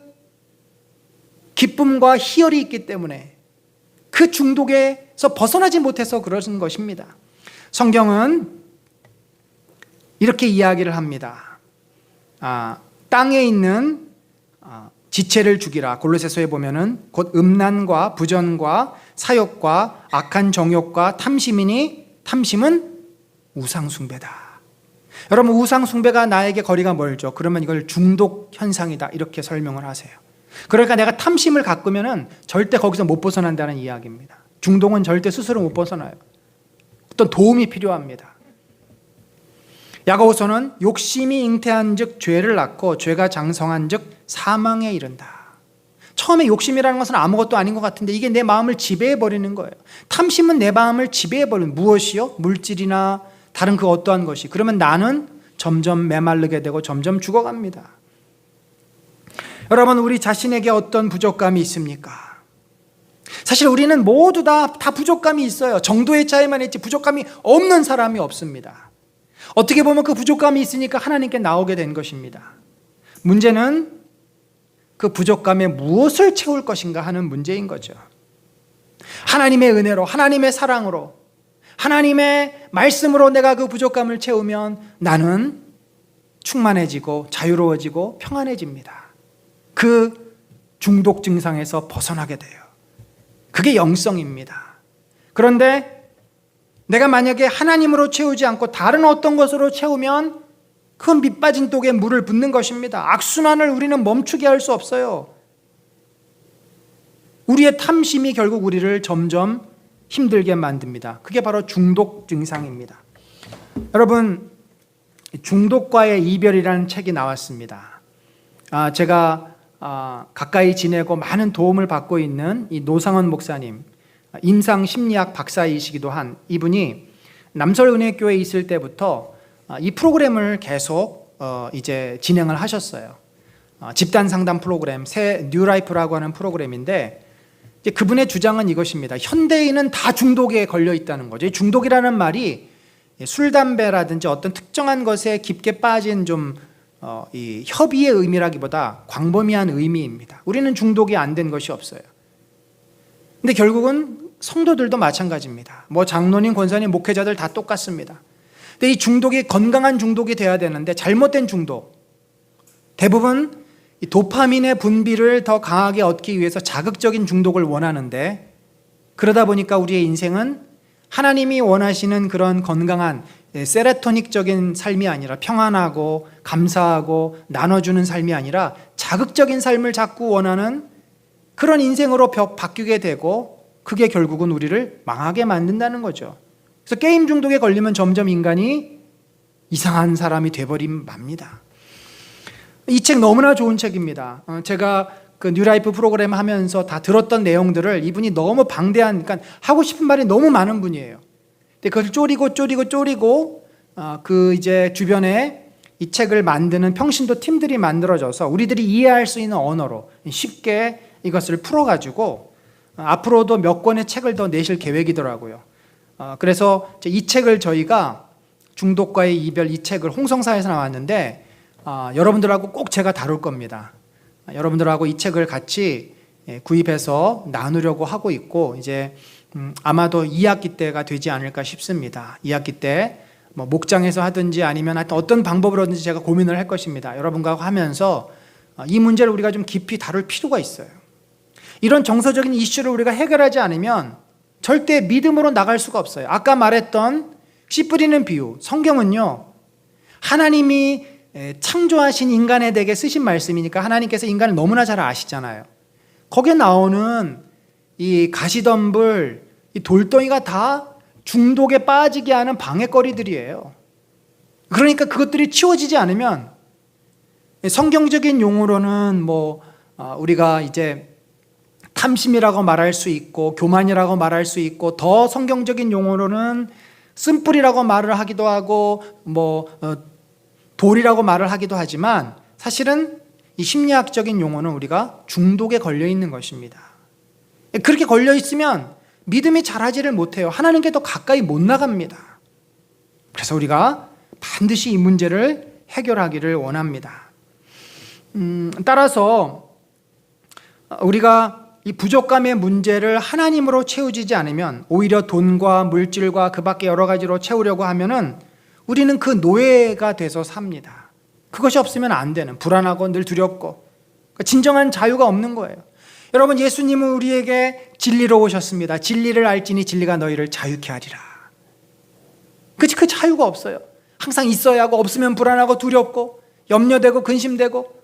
Speaker 1: 기쁨과 희열이 있기 때문에, 그 중독에서 벗어나지 못해서 그러는 것입니다. 성경은 이렇게 이야기를 합니다. 땅에 있는 지체를 죽이라. 골로새서에 보면은 곧 음란과 부전과 사욕과 악한 정욕과 탐심이니 탐심은 우상숭배다. 여러분, 우상숭배가 나에게 거리가 멀죠. 그러면 이걸 중독 현상이다 이렇게 설명을 하세요. 그러니까 내가 탐심을 가꾸면은 절대 거기서 못 벗어난다는 이야기입니다. 중독은 절대 스스로 못 벗어나요. 어떤 도움이 필요합니다. 야고보서는 욕심이 잉태한 즉 죄를 낳고 죄가 장성한 즉 사망에 이른다. 처음에 욕심이라는 것은 아무것도 아닌 것 같은데 이게 내 마음을 지배해버리는 거예요. 탐심은 내 마음을 지배해버리는, 무엇이요? 물질이나 다른 그 어떠한 것이. 그러면 나는 점점 메마르게 되고 점점 죽어갑니다. 여러분, 우리 자신에게 어떤 부족감이 있습니까? 사실 우리는 모두 다 부족감이 있어요. 정도의 차이만 있지 부족감이 없는 사람이 없습니다. 어떻게 보면 그 부족감이 있으니까 하나님께 나오게 된 것입니다. 문제는 그 부족감에 무엇을 채울 것인가 하는 문제인 거죠. 하나님의 은혜로, 하나님의 사랑으로, 하나님의 말씀으로 내가 그 부족감을 채우면 나는 충만해지고 자유로워지고 평안해집니다. 그 중독 증상에서 벗어나게 돼요. 그게 영성입니다. 그런데 내가 만약에 하나님으로 채우지 않고 다른 어떤 것으로 채우면 그 밑빠진 독에 물을 붓는 것입니다. 악순환을 우리는 멈추게 할 수 없어요. 우리의 탐심이 결국 우리를 점점 힘들게 만듭니다. 그게 바로 중독 증상입니다. 여러분, 중독과의 이별이라는 책이 나왔습니다. 제가 가까이 지내고 많은 도움을 받고 있는 이 노상원 목사님, 임상 심리학 박사이시기도 한 이분이 남설은혜교회에 있을 때부터 이 프로그램을 계속 이제 진행을 하셨어요. 집단 상담 프로그램, 새 뉴라이프라고 하는 프로그램인데, 이제 그분의 주장은 이것입니다. 현대인은 다 중독에 걸려 있다는 거죠. 중독이라는 말이 술, 담배라든지 어떤 특정한 것에 깊게 빠진 이 협의의 의미라기보다 광범위한 의미입니다. 우리는 중독이 안 된 것이 없어요. 근데 결국은 성도들도 마찬가지입니다. 뭐 장로님, 권사님, 목회자들 다 똑같습니다. 근데 이 중독이 건강한 중독이 돼야 되는데 잘못된 중독, 대부분 이 도파민의 분비를 더 강하게 얻기 위해서 자극적인 중독을 원하는데, 그러다 보니까 우리의 인생은 하나님이 원하시는 그런 건강한 세로토닉적인 삶이 아니라 평안하고 감사하고 나눠주는 삶이 아니라 자극적인 삶을 자꾸 원하는 그런 인생으로 바뀌게 되고, 그게 결국은 우리를 망하게 만든다는 거죠. 그래서 게임 중독에 걸리면 점점 인간이 이상한 사람이 돼버리면 맙니다. 이 책 너무나 좋은 책입니다. 제가 그 뉴라이프 프로그램 하면서 다 들었던 내용들을, 이분이 너무 방대한, 그러니까 하고 싶은 말이 너무 많은 분이에요. 근데 그걸 쪼리고 그 이제 주변에 이 책을 만드는 평신도 팀들이 만들어져서 우리들이 이해할 수 있는 언어로 쉽게 이것을 풀어가지고 앞으로도 몇 권의 책을 더 내실 계획이더라고요. 그래서 이 책을 저희가 중독과의 이별, 이 책을 홍성사에서 나왔는데 여러분들하고 꼭 제가 다룰 겁니다. 여러분들하고 이 책을 같이 구입해서 나누려고 하고 있고, 이제 아마도 2학기 때가 되지 않을까 싶습니다. 2학기 때 뭐 목장에서 하든지 아니면 하여튼 어떤 방법으로든지 제가 고민을 할 것입니다. 여러분과 하면서 이 문제를 우리가 좀 깊이 다룰 필요가 있어요. 이런 정서적인 이슈를 우리가 해결하지 않으면 절대 믿음으로 나갈 수가 없어요. 아까 말했던 씨 뿌리는 비유, 성경은요, 하나님이 창조하신 인간에 대해 쓰신 말씀이니까 하나님께서 인간을 너무나 잘 아시잖아요. 거기에 나오는 이 가시덤불, 이 돌덩이가 다 중독에 빠지게 하는 방해거리들이에요. 그러니까 그것들이 치워지지 않으면, 성경적인 용어로는 뭐 우리가 이제 탐심이라고 말할 수 있고 교만이라고 말할 수 있고, 더 성경적인 용어로는 쓴뿌리라고 말을 하기도 하고 돌이라고 말을 하기도 하지만, 사실은 이 심리학적인 용어는 우리가 중독에 걸려 있는 것입니다. 그렇게 걸려 있으면 믿음이 자라지를 못해요. 하나님께 더 가까이 못 나갑니다. 그래서 우리가 반드시 이 문제를 해결하기를 원합니다. 따라서 우리가 이 부족감의 문제를 하나님으로 채워지지 않으면, 오히려 돈과 물질과 그 밖에 여러 가지로 채우려고 하면은 우리는 그 노예가 돼서 삽니다. 그것이 없으면 안 되는, 불안하고 늘 두렵고 진정한 자유가 없는 거예요. 여러분, 예수님은 우리에게 진리로 오셨습니다. 진리를 알지니 진리가 너희를 자유케 하리라. 그 자유가 없어요. 항상 있어야 하고, 없으면 불안하고 두렵고 염려되고 근심되고.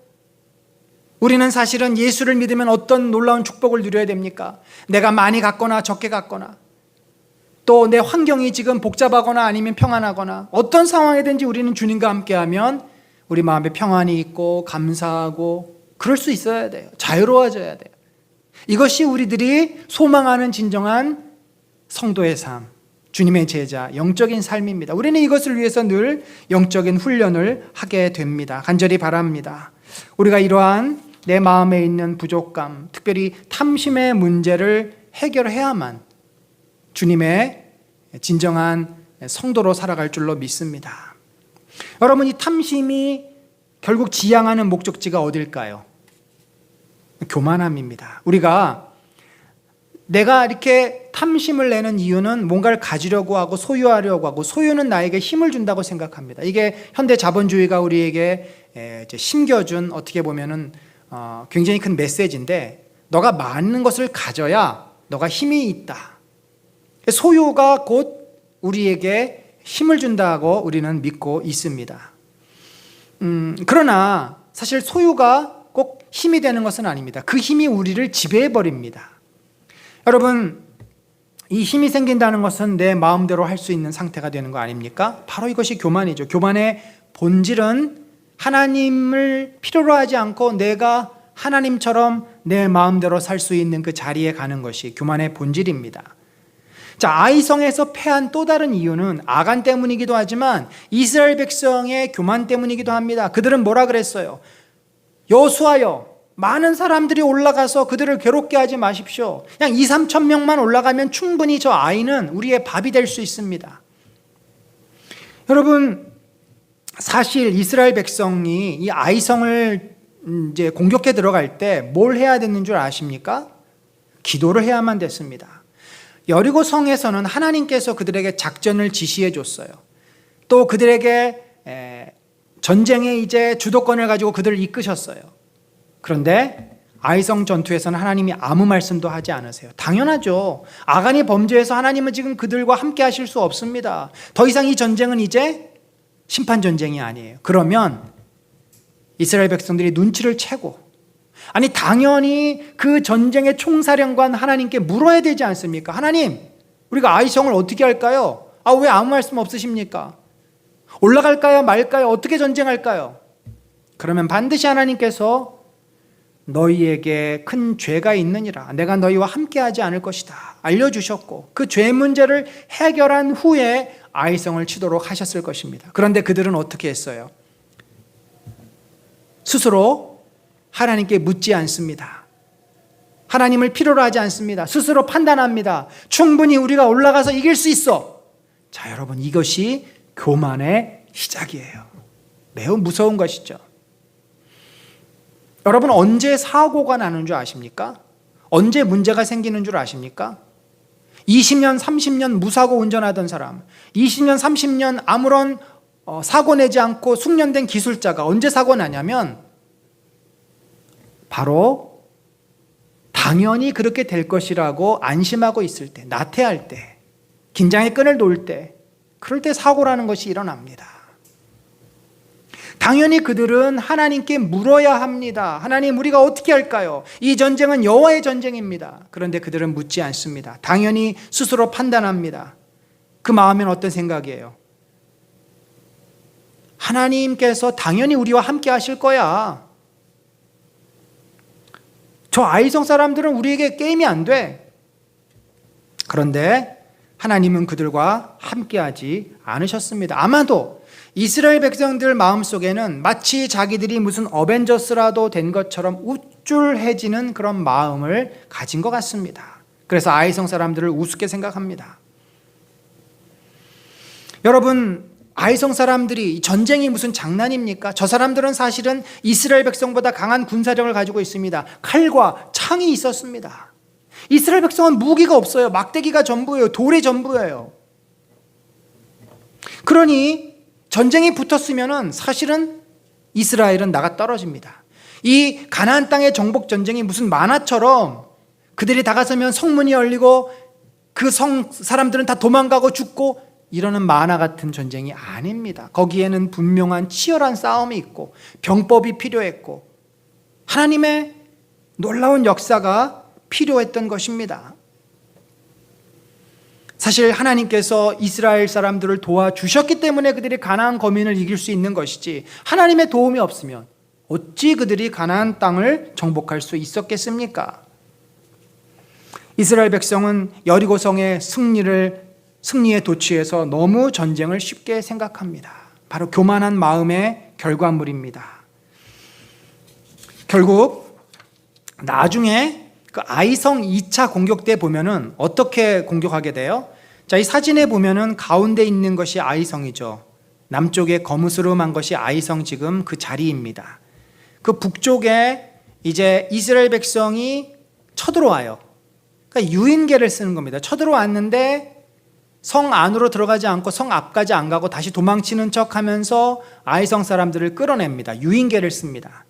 Speaker 1: 우리는 사실은 예수를 믿으면 어떤 놀라운 축복을 누려야 됩니까? 내가 많이 갖거나 적게 갖거나, 또 내 환경이 지금 복잡하거나 아니면 평안하거나, 어떤 상황이든지 우리는 주님과 함께하면 우리 마음에 평안이 있고 감사하고 그럴 수 있어야 돼요. 자유로워져야 돼요. 이것이 우리들이 소망하는 진정한 성도의 삶, 주님의 제자, 영적인 삶입니다. 우리는 이것을 위해서 늘 영적인 훈련을 하게 됩니다. 간절히 바랍니다. 우리가 이러한 내 마음에 있는 부족감, 특별히 탐심의 문제를 해결해야만 주님의 진정한 성도로 살아갈 줄로 믿습니다. 여러분, 이 탐심이 결국 지향하는 목적지가 어딜까요? 교만함입니다. 우리가 내가 이렇게 탐심을 내는 이유는 뭔가를 가지려고 하고 소유하려고 하고, 소유는 나에게 힘을 준다고 생각합니다. 이게 현대 자본주의가 우리에게 심겨준, 어떻게 보면은 굉장히 큰 메시지인데, 너가 많은 것을 가져야 너가 힘이 있다. 소유가 곧 우리에게 힘을 준다고 우리는 믿고 있습니다. 그러나 사실 소유가 꼭 힘이 되는 것은 아닙니다. 그 힘이 우리를 지배해버립니다. 여러분, 이 힘이 생긴다는 것은 내 마음대로 할 수 있는 상태가 되는 거 아닙니까? 바로 이것이 교만이죠. 교만의 본질은 하나님을 필요로 하지 않고 내가 하나님처럼 내 마음대로 살 수 있는 그 자리에 가는 것이 교만의 본질입니다. 자, 아이성에서 패한 또 다른 이유는 아간 때문이기도 하지만 이스라엘 백성의 교만 때문이기도 합니다. 그들은 뭐라 그랬어요? 여호수아여, 많은 사람들이 올라가서 그들을 괴롭게 하지 마십시오. 그냥 2, 3천 명만 올라가면 충분히 저 아이는 우리의 밥이 될 수 있습니다. 여러분, 사실 이스라엘 백성이 이 아이성을 이제 공격해 들어갈 때 뭘 해야 되는 줄 아십니까? 기도를 해야만 됐습니다. 여리고 성에서는 하나님께서 그들에게 작전을 지시해 줬어요. 또 그들에게 전쟁의 이제 주도권을 가지고 그들을 이끄셨어요. 그런데 아이성 전투에서는 하나님이 아무 말씀도 하지 않으세요. 당연하죠. 아간이 범죄해서 하나님은 지금 그들과 함께 하실 수 없습니다. 더 이상 이 전쟁은 이제 심판 전쟁이 아니에요. 그러면 이스라엘 백성들이 눈치를 채고, 아니 당연히 그 전쟁의 총사령관 하나님께 물어야 되지 않습니까? 하나님, 우리가 아이성을 어떻게 할까요? 왜 아무 말씀 없으십니까? 올라갈까요? 말까요? 어떻게 전쟁할까요? 그러면 반드시 하나님께서 너희에게 큰 죄가 있느니라, 내가 너희와 함께하지 않을 것이다 알려주셨고, 그 죄 문제를 해결한 후에 아이성을 치도록 하셨을 것입니다. 그런데 그들은 어떻게 했어요? 스스로 하나님께 묻지 않습니다. 하나님을 필요로 하지 않습니다. 스스로 판단합니다. 충분히 우리가 올라가서 이길 수 있어. 자, 여러분, 이것이 교만의 시작이에요. 매우 무서운 것이죠. 여러분, 언제 사고가 나는 줄 아십니까? 언제 문제가 생기는 줄 아십니까? 20년, 30년 무사고 운전하던 사람, 20년, 30년 아무런 사고 내지 않고 숙련된 기술자가 언제 사고 나냐면 바로 당연히 그렇게 될 것이라고 안심하고 있을 때, 나태할 때, 긴장의 끈을 놓을 때, 그럴 때 사고라는 것이 일어납니다. 당연히 그들은 하나님께 물어야 합니다. 하나님, 우리가 어떻게 할까요? 이 전쟁은 여호와의 전쟁입니다. 그런데 그들은 묻지 않습니다. 당연히 스스로 판단합니다. 그 마음엔 어떤 생각이에요? 하나님께서 당연히 우리와 함께 하실 거야. 저 아이성 사람들은 우리에게 게임이 안 돼. 그런데 하나님은 그들과 함께하지 않으셨습니다. 아마도 이스라엘 백성들 마음속에는 마치 자기들이 무슨 어벤져스라도 된 것처럼 우쭐해지는 그런 마음을 가진 것 같습니다. 그래서 아이성 사람들을 우습게 생각합니다. 여러분, 아이성 사람들이 전쟁이 무슨 장난입니까? 저 사람들은 사실은 이스라엘 백성보다 강한 군사력을 가지고 있습니다. 칼과 창이 있었습니다. 이스라엘 백성은 무기가 없어요. 막대기가 전부예요. 돌이 전부예요. 그러니 전쟁이 붙었으면 사실은 이스라엘은 나가 떨어집니다. 이 가나안 땅의 정복 전쟁이 무슨 만화처럼 그들이 다가서면 성문이 열리고 그 성 사람들은 다 도망가고 죽고 이러는 만화 같은 전쟁이 아닙니다. 거기에는 분명한 치열한 싸움이 있고 병법이 필요했고 하나님의 놀라운 역사가 필요했던 것입니다. 사실 하나님께서 이스라엘 사람들을 도와주셨기 때문에 그들이 가나안 거민을 이길 수 있는 것이지, 하나님의 도움이 없으면 어찌 그들이 가나안 땅을 정복할 수 있었겠습니까? 이스라엘 백성은 여리고성의 승리에 도취해서 너무 전쟁을 쉽게 생각합니다. 바로 교만한 마음의 결과물입니다. 결국 나중에 그 아이성 2차 공격 때 보면은 어떻게 공격하게 돼요? 자, 이 사진에 보면은 가운데 있는 것이 아이성이죠. 남쪽에 거무스름한 것이 아이성 지금 그 자리입니다. 그 북쪽에 이제 이스라엘 백성이 쳐들어와요. 그러니까 유인계를 쓰는 겁니다. 쳐들어왔는데 성 안으로 들어가지 않고 성 앞까지 안 가고 다시 도망치는 척 하면서 아이성 사람들을 끌어냅니다. 유인계를 씁니다.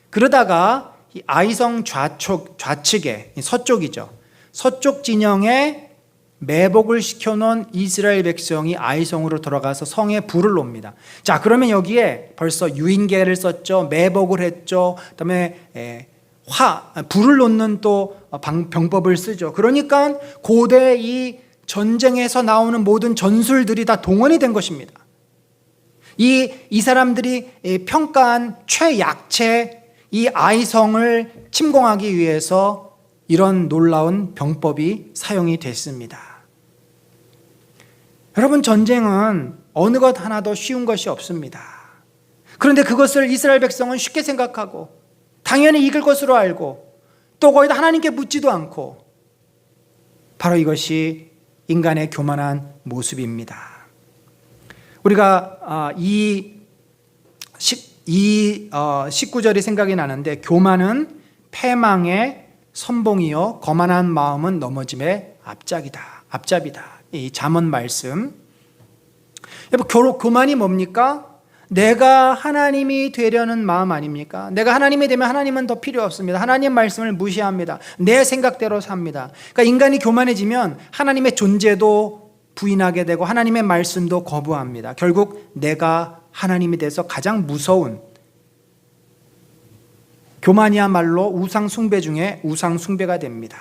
Speaker 1: 그러다가 이 아이성 좌측에, 서쪽이죠. 서쪽 진영에 매복을 시켜놓은 이스라엘 백성이 아이성으로 들어가서 성에 불을 놉니다. 자, 그러면 여기에 벌써 유인계를 썼죠. 매복을 했죠. 그다음에 불을 놓는 또 병법을 쓰죠. 그러니까 고대 이 전쟁에서 나오는 모든 전술들이 다 동원이 된 것입니다. 이 사람들이 평가한 최약체 이 아이성을 침공하기 위해서 이런 놀라운 병법이 사용이 됐습니다. 여러분, 전쟁은 어느 것 하나도 쉬운 것이 없습니다. 그런데 그것을 이스라엘 백성은 쉽게 생각하고 당연히 이길 것으로 알고 또 거기다 하나님께 묻지도 않고, 바로 이것이 인간의 교만한 모습입니다. 우리가 이 19절이 생각이 나는데, 교만은 패망의 선봉이요 거만한 마음은 넘어짐의 앞잡이다. 이 잠언 말씀. 여러분, 교만이 뭡니까? 내가 하나님이 되려는 마음 아닙니까? 내가 하나님이 되면 하나님은 더 필요 없습니다. 하나님 말씀을 무시합니다. 내 생각대로 삽니다. 그러니까 인간이 교만해지면 하나님의 존재도 부인하게 되고 하나님의 말씀도 거부합니다. 결국 내가 하나님이 돼서 가장 무서운, 교만이야말로 우상 숭배 중에 우상 숭배가 됩니다.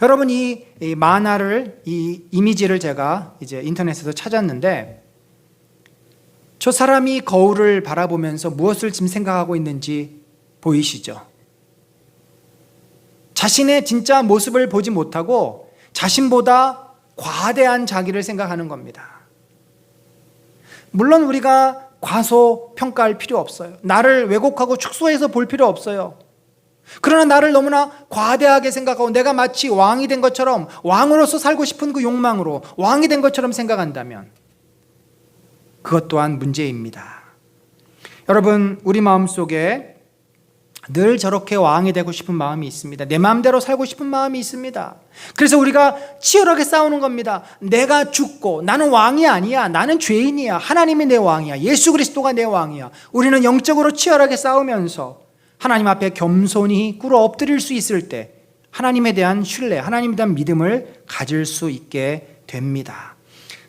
Speaker 1: 여러분, 이 만화를, 이 이미지를 제가 이제 인터넷에서 찾았는데, 저 사람이 거울을 바라보면서 무엇을 지금 생각하고 있는지 보이시죠? 자신의 진짜 모습을 보지 못하고 자신보다 과대한 자기를 생각하는 겁니다. 물론 우리가 과소평가할 필요 없어요. 나를 왜곡하고 축소해서 볼 필요 없어요. 그러나 나를 너무나 과대하게 생각하고 내가 마치 왕이 된 것처럼, 왕으로서 살고 싶은 그 욕망으로 왕이 된 것처럼 생각한다면 그것 또한 문제입니다. 여러분, 우리 마음속에 늘 저렇게 왕이 되고 싶은 마음이 있습니다. 내 마음대로 살고 싶은 마음이 있습니다. 그래서 우리가 치열하게 싸우는 겁니다. 내가 죽고 나는 왕이 아니야. 나는 죄인이야. 하나님이 내 왕이야. 예수 그리스도가 내 왕이야. 우리는 영적으로 치열하게 싸우면서 하나님 앞에 겸손히 꿇어 엎드릴 수 있을 때 하나님에 대한 신뢰, 하나님에 대한 믿음을 가질 수 있게 됩니다.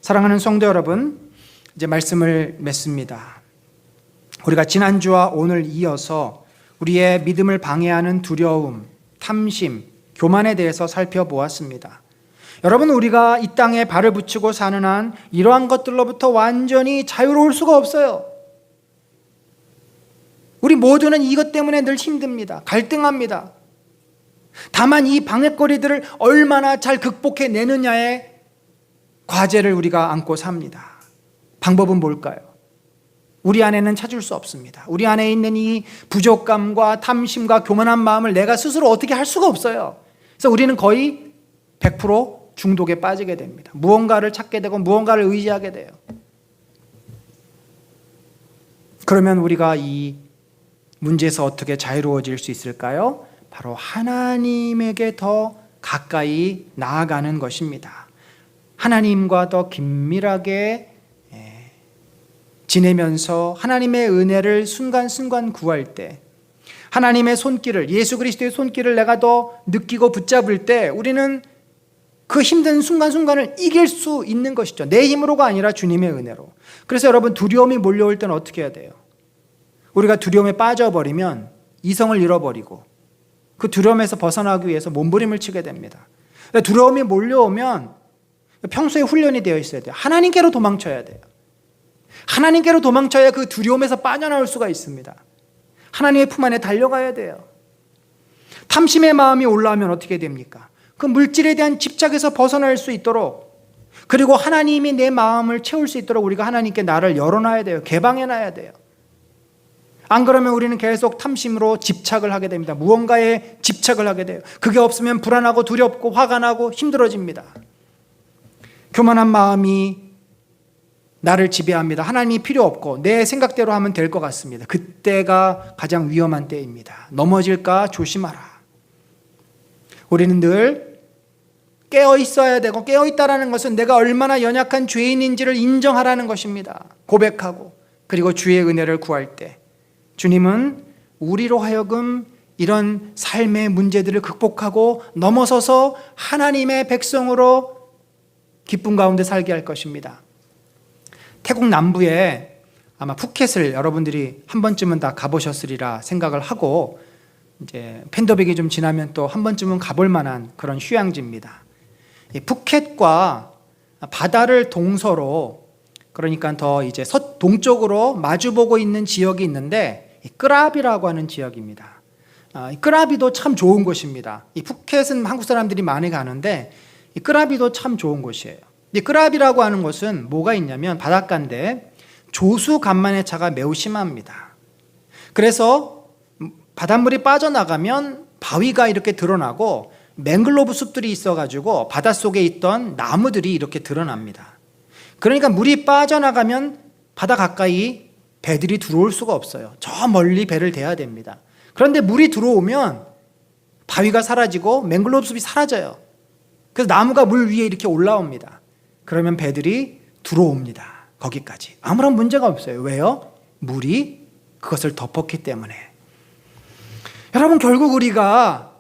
Speaker 1: 사랑하는 성도 여러분, 이제 말씀을 맺습니다. 우리가 지난주와 오늘 이어서 우리의 믿음을 방해하는 두려움, 탐심, 교만에 대해서 살펴보았습니다. 여러분, 우리가 이 땅에 발을 붙이고 사는 한 이러한 것들로부터 완전히 자유로울 수가 없어요. 우리 모두는 이것 때문에 늘 힘듭니다. 갈등합니다. 다만 이 방해거리들을 얼마나 잘 극복해내느냐의 과제를 우리가 안고 삽니다. 방법은 뭘까요? 우리 안에는 찾을 수 없습니다. 우리 안에 있는 이 부족감과 탐심과 교만한 마음을 내가 스스로 어떻게 할 수가 없어요. 그래서 우리는 거의 100% 중독에 빠지게 됩니다. 무언가를 찾게 되고 무언가를 의지하게 돼요. 그러면 우리가 이 문제에서 어떻게 자유로워질 수 있을까요? 바로 하나님에게 더 가까이 나아가는 것입니다. 하나님과 더 긴밀하게 지내면서 하나님의 은혜를 순간순간 구할 때, 하나님의 손길을, 예수 그리스도의 손길을 내가 더 느끼고 붙잡을 때 우리는 그 힘든 순간순간을 이길 수 있는 것이죠. 내 힘으로가 아니라 주님의 은혜로. 그래서 여러분, 두려움이 몰려올 때는 어떻게 해야 돼요? 우리가 두려움에 빠져버리면 이성을 잃어버리고 그 두려움에서 벗어나기 위해서 몸부림을 치게 됩니다. 두려움이 몰려오면 평소에 훈련이 되어 있어야 돼요. 하나님께로 도망쳐야 돼요. 하나님께로 도망쳐야 그 두려움에서 빠져나올 수가 있습니다. 하나님의 품 안에 달려가야 돼요. 탐심의 마음이 올라오면 어떻게 됩니까? 그 물질에 대한 집착에서 벗어날 수 있도록, 그리고 하나님이 내 마음을 채울 수 있도록 우리가 하나님께 나를 열어놔야 돼요. 개방해놔야 돼요. 안 그러면 우리는 계속 탐심으로 집착을 하게 됩니다. 무언가에 집착을 하게 돼요. 그게 없으면 불안하고 두렵고 화가 나고 힘들어집니다. 교만한 마음이 나를 지배합니다. 하나님이 필요 없고 내 생각대로 하면 될 것 같습니다. 그때가 가장 위험한 때입니다. 넘어질까 조심하라. 우리는 늘 깨어 있어야 되고, 깨어 있다라는 것은 내가 얼마나 연약한 죄인인지를 인정하라는 것입니다. 고백하고, 그리고 주의 은혜를 구할 때 주님은 우리로 하여금 이런 삶의 문제들을 극복하고 넘어서서 하나님의 백성으로 기쁨 가운데 살게 할 것입니다. 태국 남부에 아마 푸켓을 여러분들이 한 번쯤은 다 가보셨으리라 생각을 하고, 이제 팬더백이 좀 지나면 또 한 번쯤은 가볼 만한 그런 휴양지입니다. 이 푸켓과 바다를 동서로, 그러니까 더 이제 동쪽으로 마주보고 있는 지역이 있는데 이 끄라비라고 하는 지역입니다. 이 끄라비도 참 좋은 곳입니다. 이 푸켓은 한국 사람들이 많이 가는데 이 끄라비도 참 좋은 곳이에요. 이 끄라비라고 하는 곳은 뭐가 있냐면 바닷가인데 조수 간만의 차가 매우 심합니다. 그래서 바닷물이 빠져나가면 바위가 이렇게 드러나고 맹글로브 숲들이 있어가지고 바닷속에 있던 나무들이 이렇게 드러납니다. 그러니까 물이 빠져나가면 바다 가까이 배들이 들어올 수가 없어요. 저 멀리 배를 대야 됩니다. 그런데 물이 들어오면 바위가 사라지고 맹글로브 숲이 사라져요. 그래서 나무가 물 위에 이렇게 올라옵니다. 그러면 배들이 들어옵니다. 거기까지 아무런 문제가 없어요. 왜요? 물이 그것을 덮었기 때문에. 여러분, 결국 우리가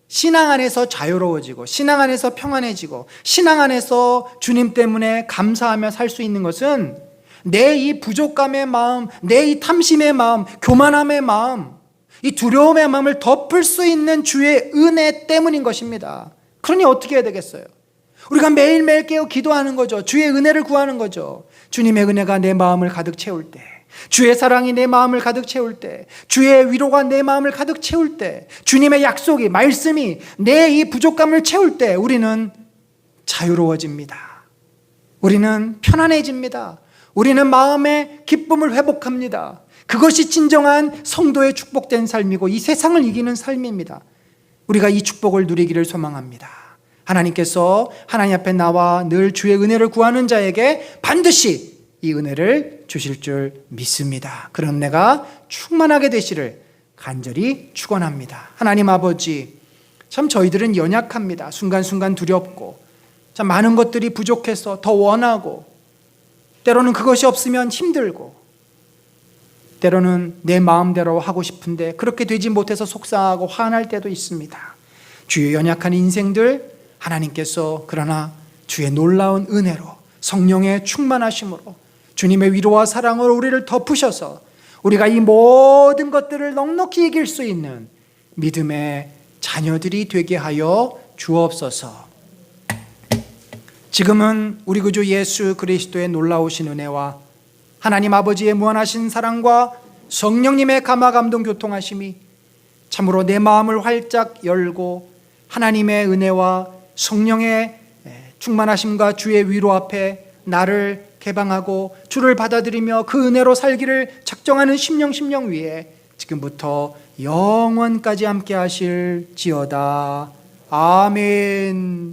Speaker 1: 신앙 안에서 자유로워지고 신앙 안에서 평안해지고 신앙 안에서 주님 때문에 감사하며 살 수 있는 것은 내 이 부족감의 마음, 내 이 탐심의 마음, 교만함의 마음, 이 두려움의 마음을 덮을 수 있는 주의 은혜 때문인 것입니다. 그러니 어떻게 해야 되겠어요? 우리가 매일매일 깨어 기도하는 거죠. 주의 은혜를 구하는 거죠. 주님의 은혜가 내 마음을 가득 채울 때, 주의 사랑이 내 마음을 가득 채울 때, 주의 위로가 내 마음을 가득 채울 때, 주님의 약속이, 말씀이 내 이 부족감을 채울 때 우리는 자유로워집니다. 우리는 편안해집니다. 우리는 마음의 기쁨을 회복합니다. 그것이 진정한 성도의 축복된 삶이고 이 세상을 이기는 삶입니다. 우리가 이 축복을 누리기를 소망합니다. 하나님께서 하나님 앞에 나와 늘 주의 은혜를 구하는 자에게 반드시 이 은혜를 주실 줄 믿습니다. 그런 은혜가 충만하게 되시를 간절히 축원합니다. 하나님 아버지, 참 저희들은 연약합니다. 순간순간 두렵고 참 많은 것들이 부족해서 더 원하고, 때로는 그것이 없으면 힘들고, 때로는 내 마음대로 하고 싶은데 그렇게 되지 못해서 속상하고 화날 때도 있습니다. 주의 연약한 인생들 하나님께서 그러나 주의 놀라운 은혜로, 성령의 충만하심으로, 주님의 위로와 사랑으로 우리를 덮으셔서 우리가 이 모든 것들을 넉넉히 이길 수 있는 믿음의 자녀들이 되게 하여 주옵소서. 지금은 우리 구주 예수 그리스도의 놀라우신 은혜와 하나님 아버지의 무한하신 사랑과 성령님의 감화 감동 교통하심이 참으로 내 마음을 활짝 열고 하나님의 은혜와 성령의 충만하심과 주의 위로 앞에 나를 개방하고 주를 받아들이며 그 은혜로 살기를 작정하는 심령 위에 지금부터 영원까지 함께 하실지어다. 아멘.